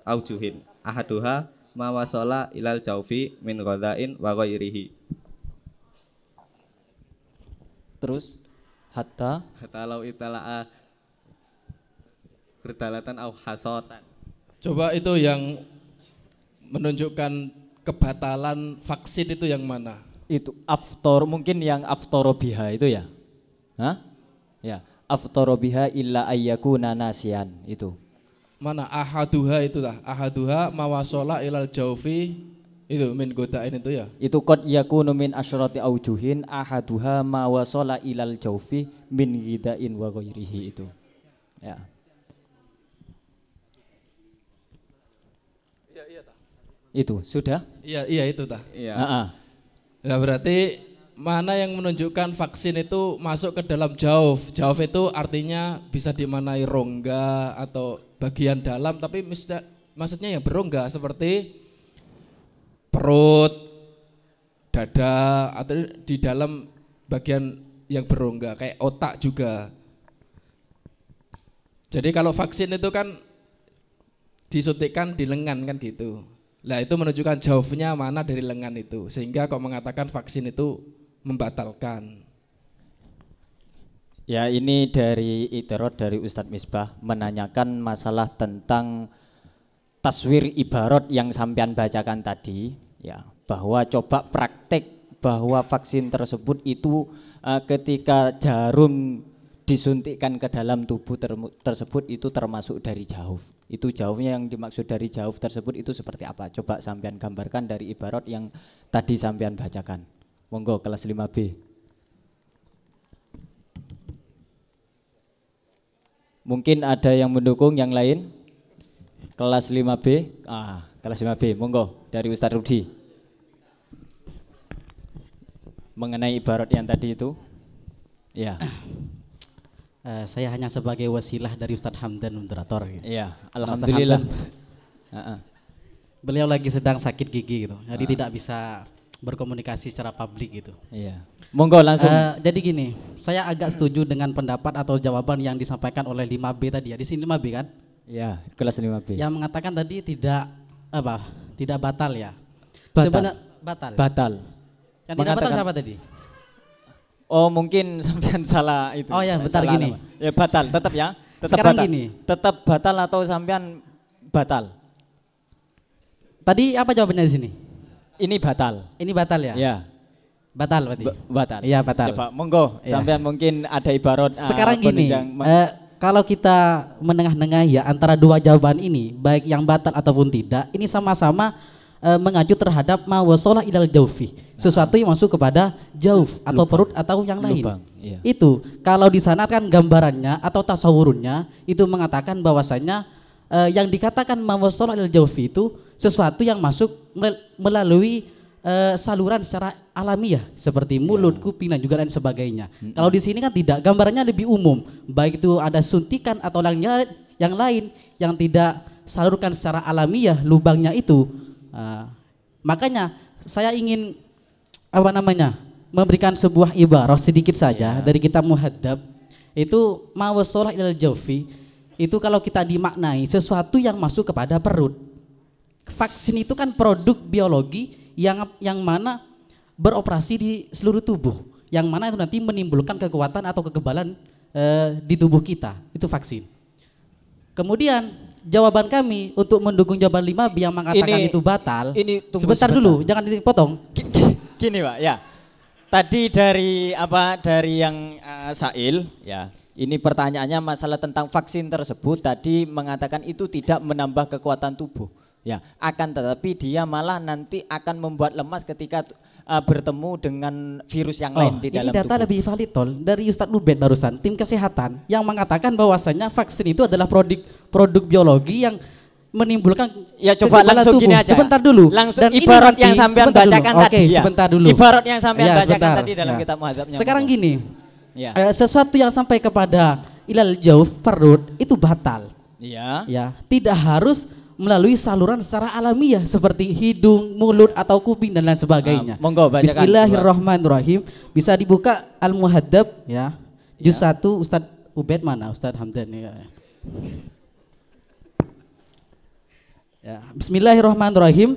Speaker 9: Aujuhin. Ahaduha ma wasala ilal jaufi min ghadhain wa ghairihi.
Speaker 13: Terus hatta
Speaker 16: lau itala'a khurdalatan au hasotan.
Speaker 15: Coba itu yang menunjukkan kebatalan vaksin itu yang mana?
Speaker 13: Itu aftor, mungkin yang aftoro biha itu ya. Hah? Ya, aftoro biha illa ayyakuna nasian itu.
Speaker 15: Mana ahaduha itulah. Ahaduha mawasola ilal jaufi itu min godain itu ya.
Speaker 13: Itu qad yakunu min asyrati aujuhin ahaduha ma wasala ilal jaufi min gidain wa ghairihi itu. Ya. Itu sudah?
Speaker 15: Iya itu tah.
Speaker 16: Iya.
Speaker 15: Nah, berarti mana yang menunjukkan vaksin itu masuk ke dalam jauf? Jauf itu artinya bisa dimanai rongga atau bagian dalam, tapi maksudnya yang berongga seperti perut, dada, atau di dalam bagian yang berongga kayak otak juga. Jadi kalau vaksin itu kan disuntikkan di lengan kan gitu. Nah itu menunjukkan jaufnya mana dari lengan itu, sehingga kok mengatakan vaksin itu membatalkan.
Speaker 13: Ya ini dari iterot dari Ustadz Misbah menanyakan masalah tentang taswir ibarat yang sampean bacakan tadi, ya bahwa coba praktek bahwa vaksin tersebut itu ketika jarum disuntikkan ke dalam tubuh tersebut itu termasuk dari jauf. Itu jaufnya yang dimaksud dari jauf tersebut itu seperti apa? Coba sampean gambarkan dari ibarat yang tadi sampean bacakan. Monggo kelas 5B. Mungkin ada yang mendukung yang lain? Kelas 5B. Kelas 5B. Monggo dari Ustadz Rudi. Mengenai ibarat yang tadi itu. Ya.
Speaker 17: Saya hanya sebagai wasilah dari Ustadz Hamdan moderator.
Speaker 13: Iya, alhamdulillah.
Speaker 17: Beliau lagi sedang sakit gigi gitu, jadi tidak bisa berkomunikasi secara publik gitu.
Speaker 13: Iya. Monggo langsung.
Speaker 17: Jadi gini, saya agak setuju dengan pendapat atau jawaban yang disampaikan oleh 5B tadi ya. Di sini 5B kan?
Speaker 13: Iya, kelas 5B.
Speaker 17: Yang mengatakan tadi tidak tidak batal ya.
Speaker 13: Batal.
Speaker 17: Batal. Yang tidak batal siapa tadi?
Speaker 13: Oh mungkin sampean salah itu.
Speaker 17: Oh ya bentar gini.
Speaker 13: Ya batal tetap ya. Tetap
Speaker 17: Sekarang
Speaker 13: batal.
Speaker 17: gini.
Speaker 13: Tetap batal atau sampean batal?
Speaker 17: Tadi apa jawabannya di sini?
Speaker 13: Ini batal.
Speaker 17: Ini batal ya?
Speaker 13: Ya.
Speaker 17: Batal berarti.
Speaker 13: Batal.
Speaker 17: Iya batal.
Speaker 13: Coba monggo
Speaker 17: Ya.
Speaker 13: sampean mungkin ada ibarat
Speaker 17: Sekarang gini. Kalau kita menengah-nengah ya antara dua jawaban ini, baik yang batal ataupun tidak, ini sama-sama mengacu terhadap ma wasola ilal jaufi, sesuatu yang masuk kepada jauf atau perut atau yang lain.
Speaker 13: Iya.
Speaker 17: Itu kalau di sana kan gambarannya atau tasawurunnya itu mengatakan bahwasanya yang dikatakan ma wasola ilal jaufi itu sesuatu yang masuk melalui saluran secara alamiah seperti mulut, kuping dan juga lain sebagainya. Kalau di sini kan tidak, gambarannya lebih umum, baik itu ada suntikan atau yang lain yang tidak salurkan secara alamiah lubangnya itu. Makanya saya ingin memberikan sebuah ibarat sedikit saja dari kitab Muhaddab itu ma wasolah ilal jaufi itu kalau kita dimaknai sesuatu yang masuk kepada perut. Vaksin itu kan produk biologi yang mana beroperasi di seluruh tubuh, yang mana itu nanti menimbulkan kekuatan atau kekebalan di tubuh kita, itu vaksin. Kemudian jawaban kami untuk mendukung jawaban 5B yang mengatakan itu batal. Sebentar dulu, jangan dipotong.
Speaker 13: Gini Pak, ya. Tadi dari yang Sail, ya. Ini pertanyaannya masalah tentang vaksin tersebut tadi mengatakan itu tidak menambah kekuatan tubuh. Ya, akan tetapi dia malah nanti akan membuat lemas ketika bertemu dengan virus yang lain di dalam
Speaker 17: tubuh. Ini data
Speaker 13: tubuh.
Speaker 17: lebih valid dari Ustadz Ubed barusan, tim kesehatan yang mengatakan bahwasanya vaksin itu adalah produk biologi yang menimbulkan
Speaker 13: coba langsung tubuh. Gini aja.
Speaker 17: Sebentar dulu.
Speaker 13: Langsung
Speaker 17: Dan
Speaker 13: ibarat yang sampean bacakan tadi ya.
Speaker 17: Sebentar dulu.
Speaker 13: Ibarat yang sampean bacakan tadi dalam kitab Muhadzabnya.
Speaker 17: Sekarang gini.
Speaker 13: Ya.
Speaker 17: Sesuatu yang sampai kepada ilal jauf perut itu batal.
Speaker 13: Iya.
Speaker 17: Ya, tidak harus melalui saluran secara alamiah seperti hidung, mulut atau kuping dan lain sebagainya.
Speaker 13: Monggo bacakan.
Speaker 17: Bismillahirrahmanirrahim. Bisa dibuka Al-Muhaddab ya. Juz 1 Ustadz Ubed mana? Ustadz Hamdan ya. Ya, bismillahirrahmanirrahim.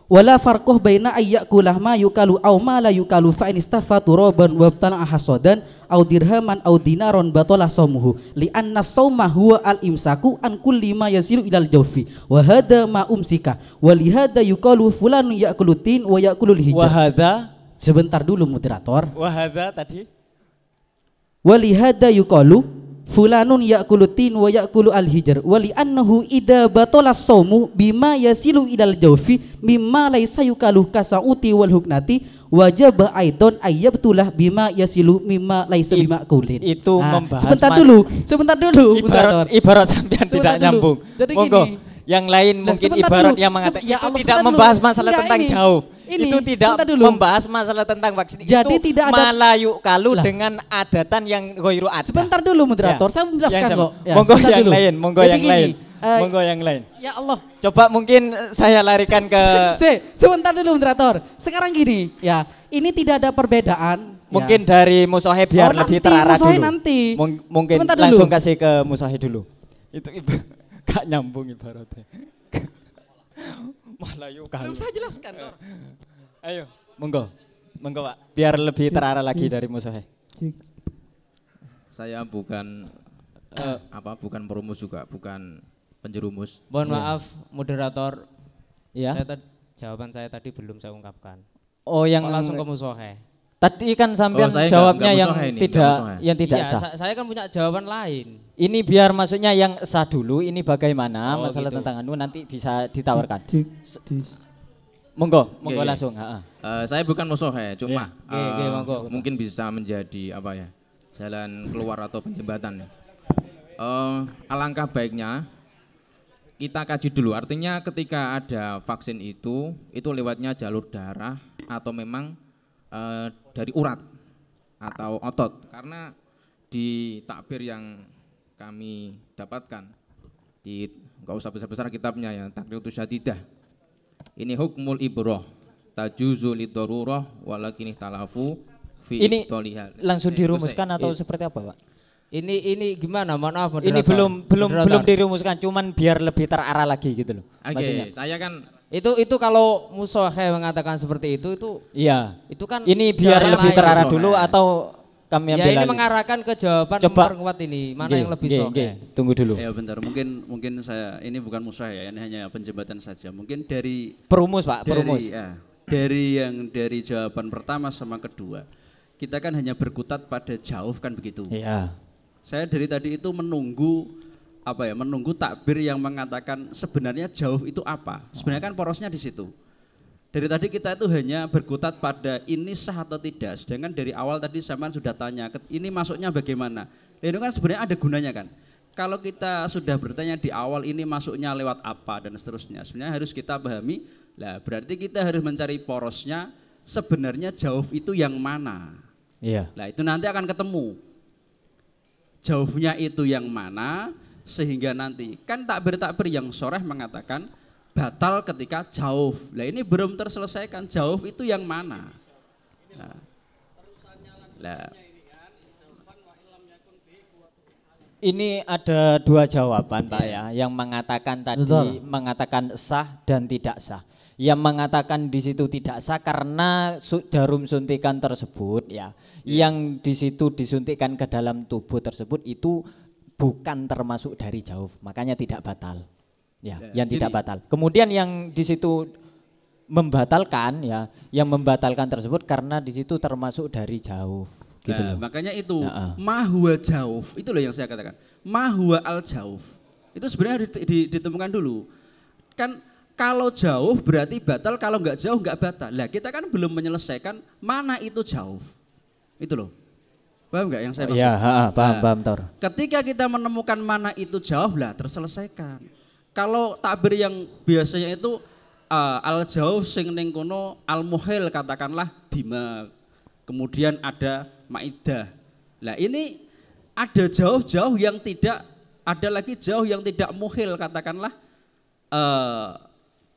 Speaker 17: Wala farqah baina ayyakulah ma yukalu aw ma la yukalu fa in istafa turaban wa btala hasadan aw dirhaman aw dinaron batalah shaumuhu li anna shauma huwa al imsaku an kulli ma yasilu ilal jawfi wa hada ma umsika wa li hada yukalu fulanun yakulu tin wa yakulu hijab.
Speaker 13: Wa hada,
Speaker 17: sebentar dulu moderator.
Speaker 13: Wa hada tadi.
Speaker 17: Wa li hada yukalu fulanun yakulu tin wa yakulu al-hijr wa li annahu idza batala shaumu bima yasilu ilal jawfi mimma laysa yukalu kasauti wal huknati wajib aidon ayyabtulah bima yasilu mimma laysa bimakulin.
Speaker 13: Itu membahas
Speaker 17: sebentar dulu
Speaker 13: ibarat sampean tidak nyambung.
Speaker 17: Jadi
Speaker 13: monggo
Speaker 17: gini,
Speaker 13: yang lain mungkin ibarat yang mengatakan itu tidak membahas masalah tentang jauh. Itu tidak membahas masalah tentang vaksin.
Speaker 17: Jadi
Speaker 13: itu
Speaker 17: tidak ada
Speaker 13: malayu kalu dengan adatan yang ghairu adat.
Speaker 17: Sebentar dulu moderator, saya menjelaskan kok.
Speaker 13: Monggo yang lain, monggo yang lain. Monggo yang lain.
Speaker 17: Ya Allah.
Speaker 13: Coba mungkin saya larikan ke
Speaker 17: sebentar dulu moderator. Sekarang gini, ya, ini tidak ada perbedaan.
Speaker 13: Mungkin dari Musohe biar lebih terarah dulu.
Speaker 17: Nanti.
Speaker 13: Mungkin langsung kasih ke Musohe dulu. Itu gak nyambung ibaratnya. Malayu kalu.
Speaker 17: Belum saya jelaskan, Tor.
Speaker 13: Ayo, monggo Pak, biar lebih terarah lagi dari Musohe.
Speaker 18: Saya bukan bukan perumus juga, bukan penjerumus.
Speaker 14: Mohon maaf moderator.
Speaker 13: Ya.
Speaker 14: Jawaban saya tadi belum saya ungkapkan.
Speaker 13: Oh, yang
Speaker 14: langsung ke Musohe.
Speaker 13: Tadi kan sampean jawabnya yang tidak
Speaker 14: iya,
Speaker 13: sah.
Speaker 14: Saya kan punya jawaban lain.
Speaker 13: Ini biar maksudnya yang sah dulu. Ini bagaimana masalah
Speaker 14: gitu.
Speaker 13: tentang anu nanti bisa ditawarkan. Monggo langsung.
Speaker 18: Saya bukan Musohe, cuma
Speaker 14: mungkin
Speaker 18: bisa menjadi jalan keluar atau penjembatan. Alangkah baiknya kita kaji dulu. Artinya ketika ada vaksin itu lewatnya jalur darah atau memang dari urat atau otot, karena di takbir yang kami dapatkan nggak usah besar-besar kitabnya ya, Taqriyatus Syadidah, ini hukmul ibroh tajuzu lidorurah walakin talafu fi
Speaker 13: ini
Speaker 18: tolihal.
Speaker 13: Langsung dirumuskan atau seperti apa, Pak?
Speaker 14: Ini gimana? Maaf
Speaker 13: ini belum dirumuskan, cuman biar lebih terarah lagi gitu loh.
Speaker 18: Oke, saya kan
Speaker 14: itu kalau Musohe mengatakan seperti itu
Speaker 13: iya.
Speaker 14: Itu kan
Speaker 13: ini biar lebih terarah dulu atau kami ambil
Speaker 14: ini mengarahkan ke jawaban memperkuat ini mana yang lebih Sohe.
Speaker 13: Tunggu dulu.
Speaker 19: Ya bentar, mungkin saya ini bukan Musohe ya, ini hanya penjembatan saja. Mungkin dari
Speaker 13: perumus Pak, perumus.
Speaker 19: Dari jawaban pertama sama kedua. Kita kan hanya berkutat pada jauh kan begitu.
Speaker 13: Iya.
Speaker 19: Saya dari tadi itu menunggu takbir yang mengatakan sebenarnya jauh itu apa. Sebenarnya kan porosnya di situ. Dari tadi kita itu hanya berkutat pada ini sah atau tidak. Sedangkan dari awal tadi Saman sudah tanya, ini masuknya bagaimana. Itu kan sebenarnya ada gunanya kan. Kalau kita sudah bertanya di awal ini masuknya lewat apa dan seterusnya, sebenarnya harus kita pahami. Lah berarti kita harus mencari porosnya sebenarnya jauh itu yang mana.
Speaker 13: Iya.
Speaker 19: Nah itu nanti akan ketemu. Jauhnya itu yang mana, sehingga nanti kan takbir yang soreh mengatakan batal ketika jauh. Nah ini belum terselesaikan, jauh itu yang mana.
Speaker 13: Ini ada dua jawaban Pak ya, yang mengatakan tadi mengatakan sah dan tidak sah. Yang mengatakan di situ tidak sah karena jarum suntikan tersebut ya, yang di situ disuntikkan ke dalam tubuh tersebut itu bukan termasuk dari jauh, makanya tidak batal. Ya, yang tidak batal. Kemudian yang di situ membatalkan ya, yang membatalkan tersebut karena di situ termasuk dari jauh. Gitu loh.
Speaker 19: Makanya itu ma huwa jauh, itu loh yang saya katakan. Ma huwa al jauh. Itu sebenarnya ditemukan dulu. Kan kalau jauh berarti batal, kalau nggak jauh nggak batal. Lah kita kan belum menyelesaikan mana itu jauh. Itu loh. Paham nggak yang saya maksud?
Speaker 13: Iya, paham Tor.
Speaker 19: Ketika kita menemukan mana itu jauh lah terselesaikan. Kalau takbir yang biasanya itu al jauh sing ning kono al muhil katakanlah dima. Kemudian ada maidah. Lah ini ada jauh-jauh yang tidak, ada lagi jauh yang tidak muhil katakanlah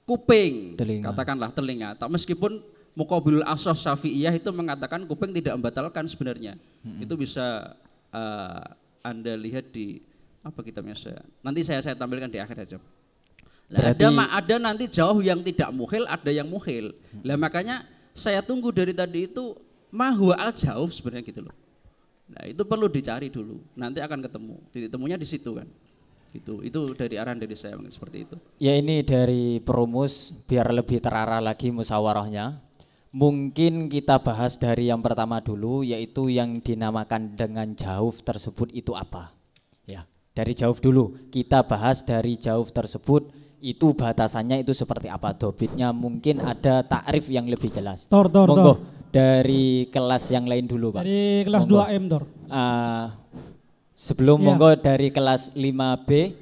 Speaker 19: kuping, katakanlah telinga. Tak meskipun Muqabilul Asas Syafi'iyah itu mengatakan kuping tidak membatalkan sebenarnya. Itu bisa Anda lihat di apa kitabnya saya. Nanti saya tampilkan di akhir aja. Lah
Speaker 1: Berarti-
Speaker 19: ada nanti jauh yang tidak muhil, ada yang muhil. Lah makanya saya tunggu dari tadi itu ma huwa al jauh sebenarnya gitu loh. Nah, itu perlu dicari dulu. Nanti akan ketemu. Titik temunya di situ kan. Itu dari arahan dari saya mungkin seperti itu.
Speaker 13: Ya ini dari perumus biar lebih terarah lagi musyawarahnya. Mungkin kita bahas dari yang pertama dulu, yaitu yang dinamakan dengan jauf tersebut itu apa. Ya, dari jauf dulu. Kita bahas dari jauf tersebut itu batasannya itu seperti apa. Dobitnya mungkin ada takrif yang lebih jelas. Monggo dari kelas yang lain dulu Pak.
Speaker 20: Dari kelas
Speaker 13: Monggo.
Speaker 20: 2M Tor.
Speaker 13: Sebelum
Speaker 20: Iya.
Speaker 13: monggo dari kelas 5B,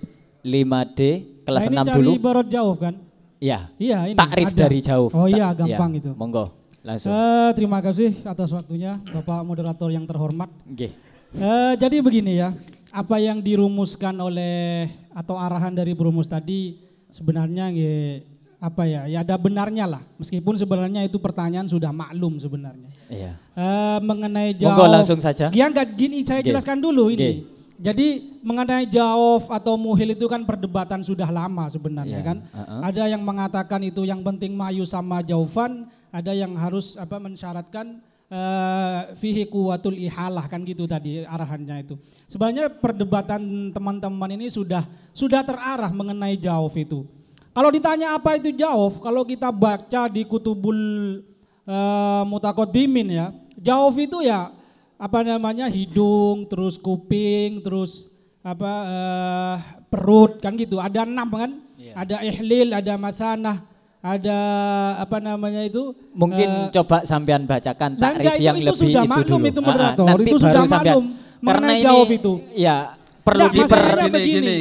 Speaker 13: 5D, kelas
Speaker 20: Nah,
Speaker 13: 6
Speaker 20: ini
Speaker 13: dulu.
Speaker 20: cari ibarat jauh kan?
Speaker 13: Iya.
Speaker 20: Iya, ini
Speaker 13: Takrif
Speaker 20: ada.
Speaker 13: dari jauh.
Speaker 20: Oh iya,
Speaker 13: Ta-
Speaker 20: gampang
Speaker 13: iya.
Speaker 20: itu.
Speaker 13: Monggo, langsung.
Speaker 20: Terima kasih atas waktunya Bapak moderator yang terhormat.
Speaker 13: Nggih.
Speaker 20: Jadi begini ya, apa yang dirumuskan oleh atau arahan dari perumus tadi sebenarnya apa ya ada benarnya lah, meskipun sebenarnya itu pertanyaan sudah maklum sebenarnya.
Speaker 13: Iya.
Speaker 20: Mengenai
Speaker 13: Monggo
Speaker 20: jawab,
Speaker 13: langsung saja.
Speaker 20: Ya enggak gini, saya
Speaker 13: Nggih.
Speaker 20: jelaskan dulu ini.
Speaker 13: Nggih.
Speaker 20: Jadi mengenai jawab atau muhil itu kan perdebatan sudah lama sebenarnya
Speaker 13: Iya,
Speaker 20: kan. Ada yang mengatakan itu yang penting mayu sama jaufan, ada yang harus mensyaratkan fihi kuwatul ihalah kan gitu tadi arahannya itu. Sebenarnya perdebatan teman-teman ini sudah terarah mengenai jawab itu. Kalau ditanya apa itu jawab, kalau kita baca di kutubul mutaqaddimin ya, jawab itu ya hidung, terus kuping, terus perut kan gitu. Ada 6 kan? Ada ihlil, ada masanah, ada
Speaker 13: Mungkin coba sampean bacakan
Speaker 20: Nah,
Speaker 13: takrif
Speaker 20: enggak,
Speaker 13: yang
Speaker 20: itu
Speaker 13: lebih
Speaker 20: sudah
Speaker 13: itu
Speaker 20: maklum
Speaker 13: dulu.
Speaker 20: itu moderator,
Speaker 13: Nanti
Speaker 20: itu
Speaker 13: baru
Speaker 20: sudah
Speaker 13: sampean.
Speaker 20: maklum
Speaker 13: Karena
Speaker 20: mengenai
Speaker 13: ini
Speaker 20: jawab itu.
Speaker 13: ya perlu
Speaker 20: Enggak, masalahnya begini.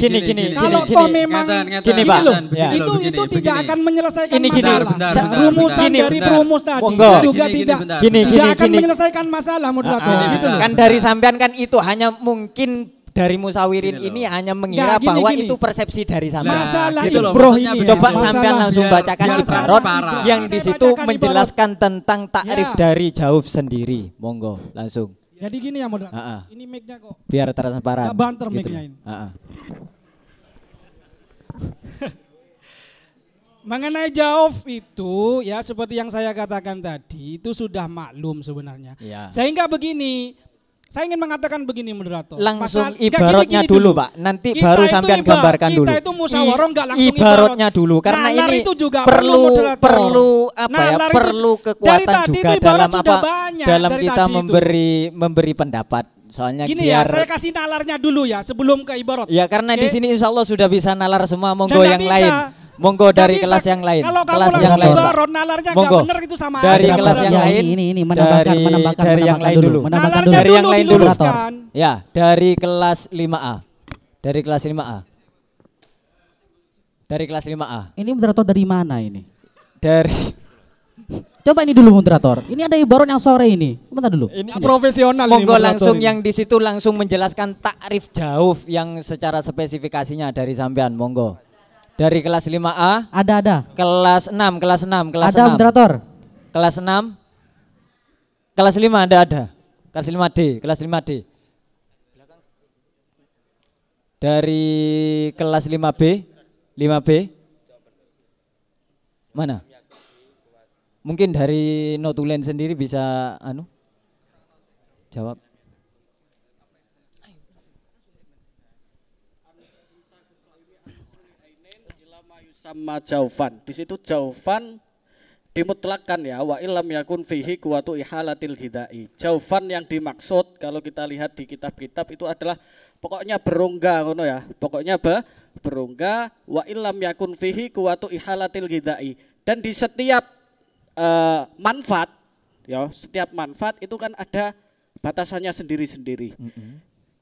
Speaker 13: Kalau
Speaker 20: toh memang
Speaker 13: gini Pak,
Speaker 20: loh,
Speaker 13: ya.
Speaker 20: itu tidak akan menyelesaikan
Speaker 13: Gini,
Speaker 20: masalah. Rumusan dari perumus tadi
Speaker 13: Monggo.
Speaker 20: juga tidak akan menyelesaikan masalah moderator. Gitu loh.
Speaker 13: Kan dari sampean kan itu hanya mungkin dari musawirin ini hanya mengira
Speaker 20: Nggak, gini,
Speaker 13: bahwa
Speaker 20: gini.
Speaker 13: itu persepsi dari sampean.
Speaker 20: Masalah
Speaker 13: Gitu loh,
Speaker 20: ibroh
Speaker 13: maksudnya
Speaker 20: ini ya.
Speaker 13: coba
Speaker 20: Masalah-
Speaker 13: sampean langsung
Speaker 20: biar-
Speaker 13: bacakan
Speaker 20: biar
Speaker 13: ibarat
Speaker 20: transparan.
Speaker 13: yang di
Speaker 20: Saya
Speaker 13: situ
Speaker 20: bacakan
Speaker 13: menjelaskan tentang takrif
Speaker 20: Ya.
Speaker 13: dari jauh sendiri. Monggo langsung.
Speaker 20: Jadi gini ya moderator.
Speaker 13: Ha-ha.
Speaker 20: Ini mic-nya kok.
Speaker 13: Biar transparan.
Speaker 20: Nggak banter
Speaker 13: Gitu.
Speaker 20: mic-nya ini.
Speaker 13: Ha-ha.
Speaker 20: Mengenai jawab itu ya seperti yang saya katakan tadi itu sudah maklum sebenarnya.
Speaker 13: Ya.
Speaker 20: Sehingga begini, saya ingin mengatakan begini moderator.
Speaker 13: Langsung
Speaker 20: Enggak,
Speaker 13: ibaratnya
Speaker 20: gini
Speaker 13: dulu Pak, nanti
Speaker 20: Kita
Speaker 13: baru
Speaker 20: itu
Speaker 13: sampean gambarkan dulu.
Speaker 20: Kita itu musyawarah enggak langsung
Speaker 13: Ibaratnya dulu karena
Speaker 20: Nalar
Speaker 13: ini
Speaker 20: itu juga
Speaker 13: perlu
Speaker 20: moderator.
Speaker 13: perlu apa ya?
Speaker 20: Nalar itu-
Speaker 13: Perlu
Speaker 20: dari
Speaker 13: kekuatan
Speaker 20: tadi
Speaker 13: juga
Speaker 20: itu ibarat
Speaker 13: dalam
Speaker 20: sudah
Speaker 13: apa?
Speaker 20: banyak
Speaker 13: Dalam
Speaker 20: dari
Speaker 13: kita
Speaker 20: tadi itu.
Speaker 13: memberi pendapat. Soalnya
Speaker 20: Gini
Speaker 13: biar
Speaker 20: ya, saya kasih nalarnya dulu ya sebelum ke ibarat.
Speaker 13: ya karena di
Speaker 20: Oke?
Speaker 13: sini insya Allah sudah bisa nalar semua. Monggo
Speaker 20: Dan nggak
Speaker 13: yang
Speaker 20: bisa.
Speaker 13: lain. Monggo
Speaker 20: Nggak
Speaker 13: dari
Speaker 20: bisa.
Speaker 13: kelas yang lain.
Speaker 20: Kalau kamu
Speaker 13: kelas
Speaker 20: langsung
Speaker 13: yang lain. Pak.
Speaker 20: ibarat, nalarnya nggak
Speaker 13: Monggo.
Speaker 20: bener itu sama
Speaker 13: Dari
Speaker 20: aja,
Speaker 13: kelas yang
Speaker 20: moderator.
Speaker 13: lain.
Speaker 17: ini menambahkan,
Speaker 13: dari,
Speaker 17: menambahkan,
Speaker 13: dari yang
Speaker 17: menambahkan
Speaker 13: lain
Speaker 17: dulu,
Speaker 13: dulu.
Speaker 17: menambahkan
Speaker 20: dulu.
Speaker 13: Dari yang
Speaker 20: Dulu
Speaker 13: lain dulu.
Speaker 20: diluruskan.
Speaker 13: Ya, dari kelas 5A. Dari kelas 5A. Dari kelas 5A.
Speaker 17: Ini moderator dari mana ini?
Speaker 13: Dari
Speaker 17: Coba ini dulu moderator. Ini ada ibarat yang sore ini. Bentar dulu.
Speaker 13: Ini
Speaker 20: profesional ini
Speaker 13: Monggo
Speaker 20: moderator
Speaker 13: langsung
Speaker 20: ini.
Speaker 13: yang di situ langsung menjelaskan takrif jauf yang secara spesifikasinya dari sampean. Monggo. Dari kelas 5A.
Speaker 17: Ada.
Speaker 13: Kelas 6, kelas 6, kelas
Speaker 17: Ada
Speaker 13: 6.
Speaker 17: moderator.
Speaker 13: Kelas 6. Kelas 5 ada. Kelas 5D, kelas 5D. Dari kelas 5B, 5B. Mana? Mungkin dari notulen sendiri bisa jawab.
Speaker 21: Sama jaufan. Di situ jaufan dimutlakkan ya, wa illam yakun fihi kuwatu ihalatil hidai. Jaufan yang dimaksud kalau kita lihat di kitab-kitab itu adalah pokoknya berongga ngono ya. Pokoknya berongga wa illam yakun fihi kuwatu ihalatil hidai. Dan di setiap manfaat ya, setiap manfaat itu kan ada batasannya sendiri-sendiri.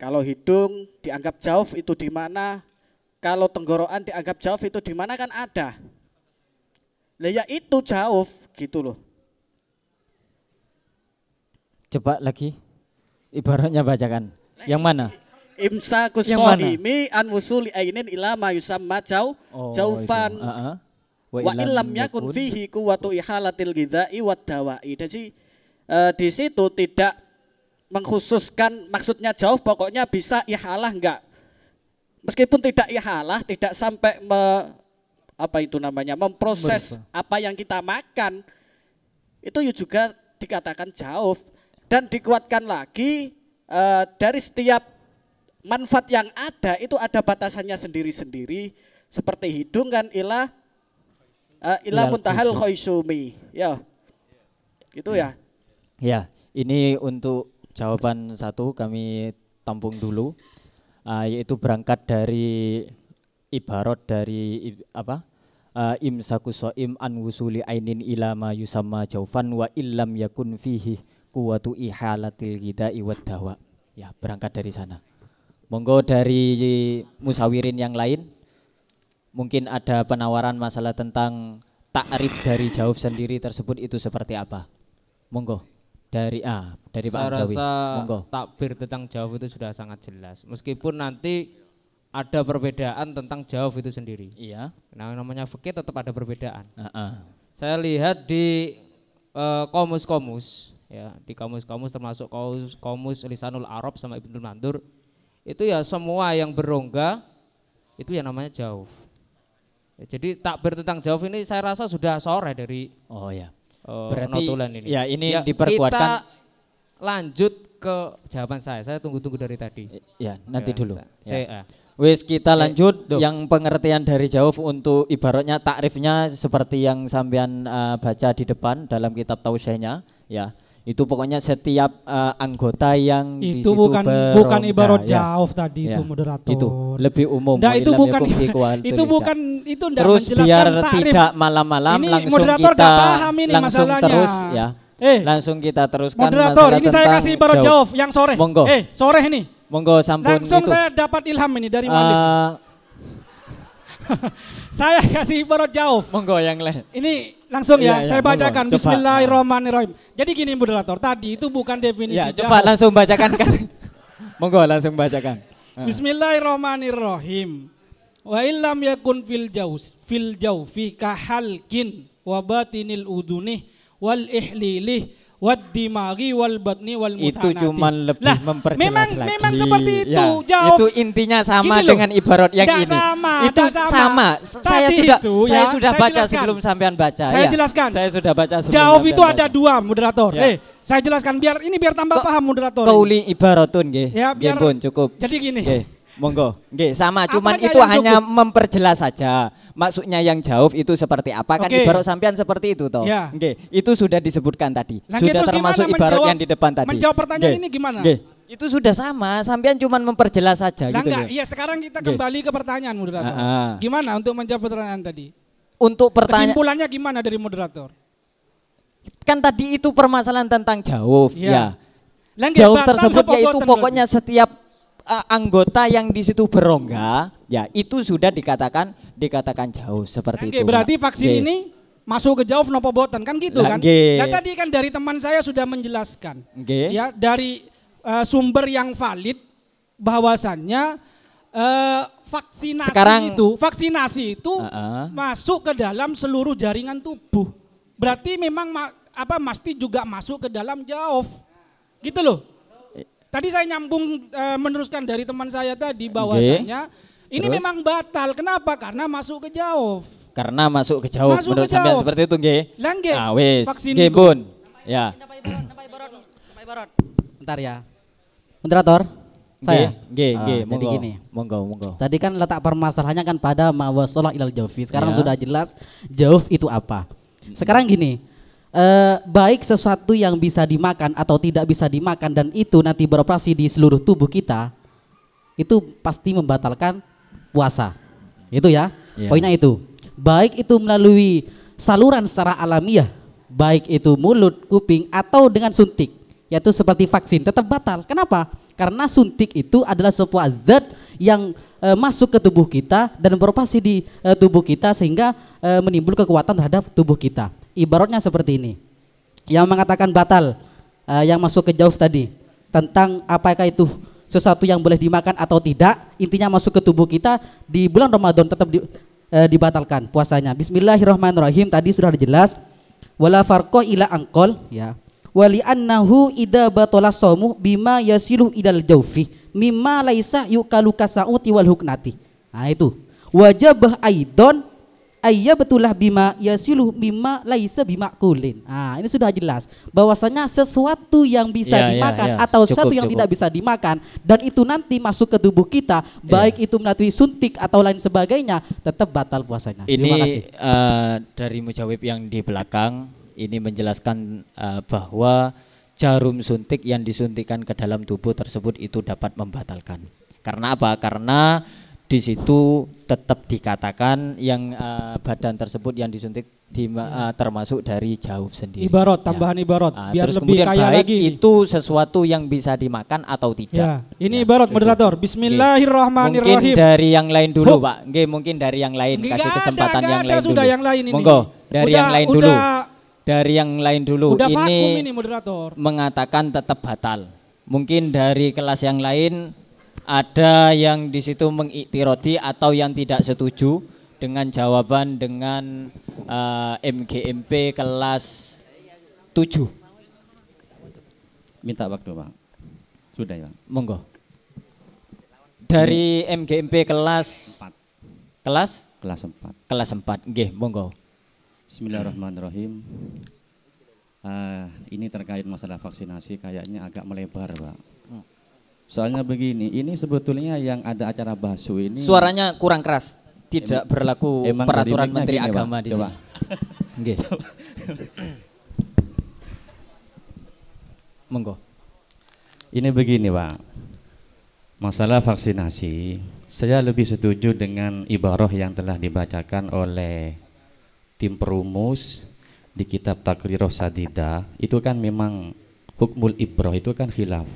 Speaker 21: Kalau hidung dianggap jauf itu di mana? Kalau tenggorokan dianggap jauf itu di mana kan ada. Lah ya itu jauf gitu loh.
Speaker 13: Coba lagi. Ibaratnya bacakan. Yang mana?
Speaker 21: Imsakus
Speaker 13: Yang mana?
Speaker 21: shahimi an wusuli ainin ila ma yusamma jaufan. Wa illam yakun fihi quwwatu ihalatil ghidai wad dawai. Jadi di situ tidak mengkhususkan maksudnya jauf, pokoknya bisa ihalah enggak. Meskipun tidak ihalah, tidak sampai apa itu namanya memproses apa yang kita makan itu juga dikatakan jauf, dan dikuatkan lagi dari setiap manfaat yang ada itu ada batasannya sendiri-sendiri, seperti hidung kan ila muntahal khaisumi ya gitu ya.
Speaker 13: Ya, ini untuk jawaban satu kami tampung dulu, yaitu berangkat dari ibarat dari imsaku soim an wusuli ainin ilama yusamma jaufan wa illam yakun fihi kuwatu ihalatil ghidai wad dawa. Ya, berangkat dari sana. Monggo dari musawirin yang lain mungkin ada penawaran masalah tentang takrif dari jauf sendiri tersebut itu seperti apa? Monggo dari Pak Jawi. Monggo.
Speaker 14: Takbir tentang jauf itu sudah sangat jelas. Meskipun nanti ada perbedaan tentang jauf itu sendiri.
Speaker 13: Iya.
Speaker 14: Nah, namanya fikih tetap ada perbedaan. Saya lihat di komus-komus, ya di komus-komus termasuk komus Lisanul Arab sama Ibnul Mandur, itu ya semua yang berongga itu yang namanya jauf. Ya, jadi takbir tentang jauf ini saya rasa sudah sore dari
Speaker 13: berarti
Speaker 14: notulen ini.
Speaker 13: Ya ini ya, diperkuatkan.
Speaker 14: Kita lanjut ke jawaban saya. Saya tunggu-tunggu dari tadi.
Speaker 13: Ya nanti
Speaker 14: ya,
Speaker 13: dulu.
Speaker 14: Saya.
Speaker 13: Wis kita lanjut yang pengertian dari jauf untuk ibaratnya takrifnya seperti yang sampean baca di depan dalam kitab tausiahnya ya. Itu pokoknya setiap anggota yang
Speaker 20: itu
Speaker 13: di situ
Speaker 20: bukan ibarat
Speaker 13: ya.
Speaker 20: jauf tadi itu moderator.
Speaker 13: Itu lebih umum.
Speaker 20: Nah, itu bukan itu
Speaker 13: terus biar tidak malam-malam langsung kita
Speaker 20: paham ini
Speaker 13: langsung
Speaker 20: masalahnya.
Speaker 13: terus ya. Langsung kita teruskan
Speaker 20: moderator ini saya kasih ibarat jauf yang sore.
Speaker 13: Monggo.
Speaker 20: Sore ini.
Speaker 13: Monggo sampun
Speaker 20: langsung
Speaker 13: itu.
Speaker 20: Saya dapat ilham ini dari Mu'allif. Saya kasih ibarat jauf.
Speaker 13: Monggo yang lain.
Speaker 20: Ini langsung ya, saya bacakan.
Speaker 13: Monggo.
Speaker 20: Bismillahirrahmanirrahim. Jadi gini moderator, tadi itu bukan definisi jauf.
Speaker 13: Coba langsung bacakan kan. Monggo langsung bacakan.
Speaker 20: Bismillahirrahmanirrahim. Wa illam yakun fil jawfi kahalkin wa batinil uduni wal ihlilih wad dimagi wal batni wal muthanati.
Speaker 13: Itu cuman lebih memperjelas lagi.
Speaker 20: Memang seperti itu.
Speaker 13: Ya, itu intinya sama dengan ibarat yang ini. Itu sama. Saya sudah baca sebelum sampean baca.
Speaker 20: Saya jelaskan.
Speaker 13: Saya sudah baca sebelum.
Speaker 20: Jauf itu ada dua moderator. Saya jelaskan biar tambah paham moderator.
Speaker 13: Kauli ibaratun nggih.
Speaker 20: Nggih
Speaker 13: pun cukup.
Speaker 20: Jadi gini.
Speaker 13: Monggo, nggih sama, cuman itu hanya memperjelas saja. Maksudnya yang jauf itu seperti apa kan ibarat sampean seperti itu toh. Nggih, itu sudah disebutkan tadi. Sudah termasuk ibarat yang di depan tadi.
Speaker 20: Menjawab pertanyaan ini gimana?
Speaker 13: Itu sudah sama, sampean cuman memperjelas saja gitu ya.
Speaker 20: Iya, sekarang kita kembali ke pertanyaan moderator. Gimana untuk menjawab pertanyaan tadi?
Speaker 13: Untuk pertanyaan
Speaker 20: kesimpulannya gimana dari moderator?
Speaker 13: Kan tadi itu permasalahan tentang jauf ya.
Speaker 20: Jauf
Speaker 13: tersebut yaitu pokoknya setiap anggota yang di situ berongga, ya itu sudah dikatakan jauh seperti itu.
Speaker 20: Berarti vaksin ini masuk ke jauh nopo boten kan gitu kan? Ya tadi kan dari teman saya sudah menjelaskan, ya dari sumber yang valid bahwasannya vaksinasi itu masuk ke dalam seluruh jaringan tubuh. Berarti memang mesti juga masuk ke dalam jauf, gitu loh. Tadi saya nyambung meneruskan dari teman saya tadi bahwasanya ini memang batal. Kenapa? Karena masuk ke jauf.
Speaker 13: Karena masuk ke jauf. Menurut sampean seperti itu nggih.
Speaker 20: Lah nggih.
Speaker 13: Wis, nggih Bun. Ya.
Speaker 17: Bentar ya. Moderator. Saya.
Speaker 13: Nggih.
Speaker 17: Jadi gini.
Speaker 13: Monggo.
Speaker 17: Tadi kan letak permasalahannya kan pada mawasolah ilal jaufi. Sekarang sudah jelas jauf itu apa. Sekarang gini. Baik sesuatu yang bisa dimakan atau tidak bisa dimakan dan itu nanti beroperasi di seluruh tubuh kita, itu pasti membatalkan puasa. Itu ya, poinnya itu. Baik itu melalui saluran secara alamiah, baik itu mulut, kuping atau dengan suntik, yaitu seperti vaksin, tetap batal. Kenapa? Karena suntik itu adalah sebuah zat yang masuk ke tubuh kita dan beroperasi di tubuh kita sehingga menimbul kekuatan terhadap tubuh kita. Ibaratnya seperti ini. Yang mengatakan batal yang masuk ke jauf tadi tentang apakah itu sesuatu yang boleh dimakan atau tidak, intinya masuk ke tubuh kita di bulan Ramadan tetap dibatalkan puasanya. Bismillahirrahmanirrahim, tadi sudah jelas. Wala farqa ila angqol ya. Wali annahu idza batala shaumuh bima yasilu idal jaufi mimma laisa yukalu kasauti wal huknati. Nah itu. Wajibah aidon ayya betulah bima yasilu mimma laisa bimakulin. Nah, ini sudah jelas bahwasanya sesuatu yang bisa dimakan atau sesuatu yang tidak bisa dimakan dan itu nanti masuk ke tubuh kita, baik itu melalui suntik atau lain sebagainya, tetap batal puasanya. Terima kasih.
Speaker 13: Dari mujawib yang di belakang ini menjelaskan bahwa jarum suntik yang disuntikan ke dalam tubuh tersebut itu dapat membatalkan. Karena apa? Karena di situ tetap dikatakan yang badan tersebut yang disuntik termasuk dari jauh sendiri.
Speaker 20: Ibarat, tambahan ibarat. Biar
Speaker 13: Terus
Speaker 20: lebih
Speaker 13: kemudian
Speaker 20: kaya
Speaker 13: baik
Speaker 20: lagi.
Speaker 13: itu sesuatu yang bisa dimakan atau tidak.
Speaker 20: Ini ibarat moderator. Bismillahirrahmanirrahim.
Speaker 13: Mungkin dari yang lain dulu, Pak. Nggih, mungkin dari yang lain. Kasih kesempatan yang lain dulu.
Speaker 20: Sudah yang lain ini.
Speaker 13: Monggo, dari yang lain dulu. Dari yang lain dulu.
Speaker 20: Udah vakum ini moderator.
Speaker 13: Mengatakan tetap batal. Mungkin dari kelas yang lain ada yang di situ mengiktirodi atau yang tidak setuju dengan jawaban dengan MGMP kelas 7.
Speaker 2: Minta waktu, Pak. Sudah ya.
Speaker 13: Monggo. Dari MGMP kelas
Speaker 2: 4.
Speaker 13: Kelas 4. Kelas 4. Nggih, monggo.
Speaker 2: Bismillahirrahmanirrahim. Ini terkait masalah vaksinasi kayaknya agak melebar, Pak. Soalnya begini, ini sebetulnya yang ada acara BASU ini
Speaker 13: suaranya kurang keras, tidak berlaku peraturan Menteri
Speaker 2: gini,
Speaker 13: Agama di sini. Nggih. Monggo.
Speaker 2: Ini begini, Pak. Masalah vaksinasi, saya lebih setuju dengan ibarah yang telah dibacakan oleh tim perumus di kitab Takrirah Sadidah. Itu kan memang hukmul ibrah itu kan khilaf.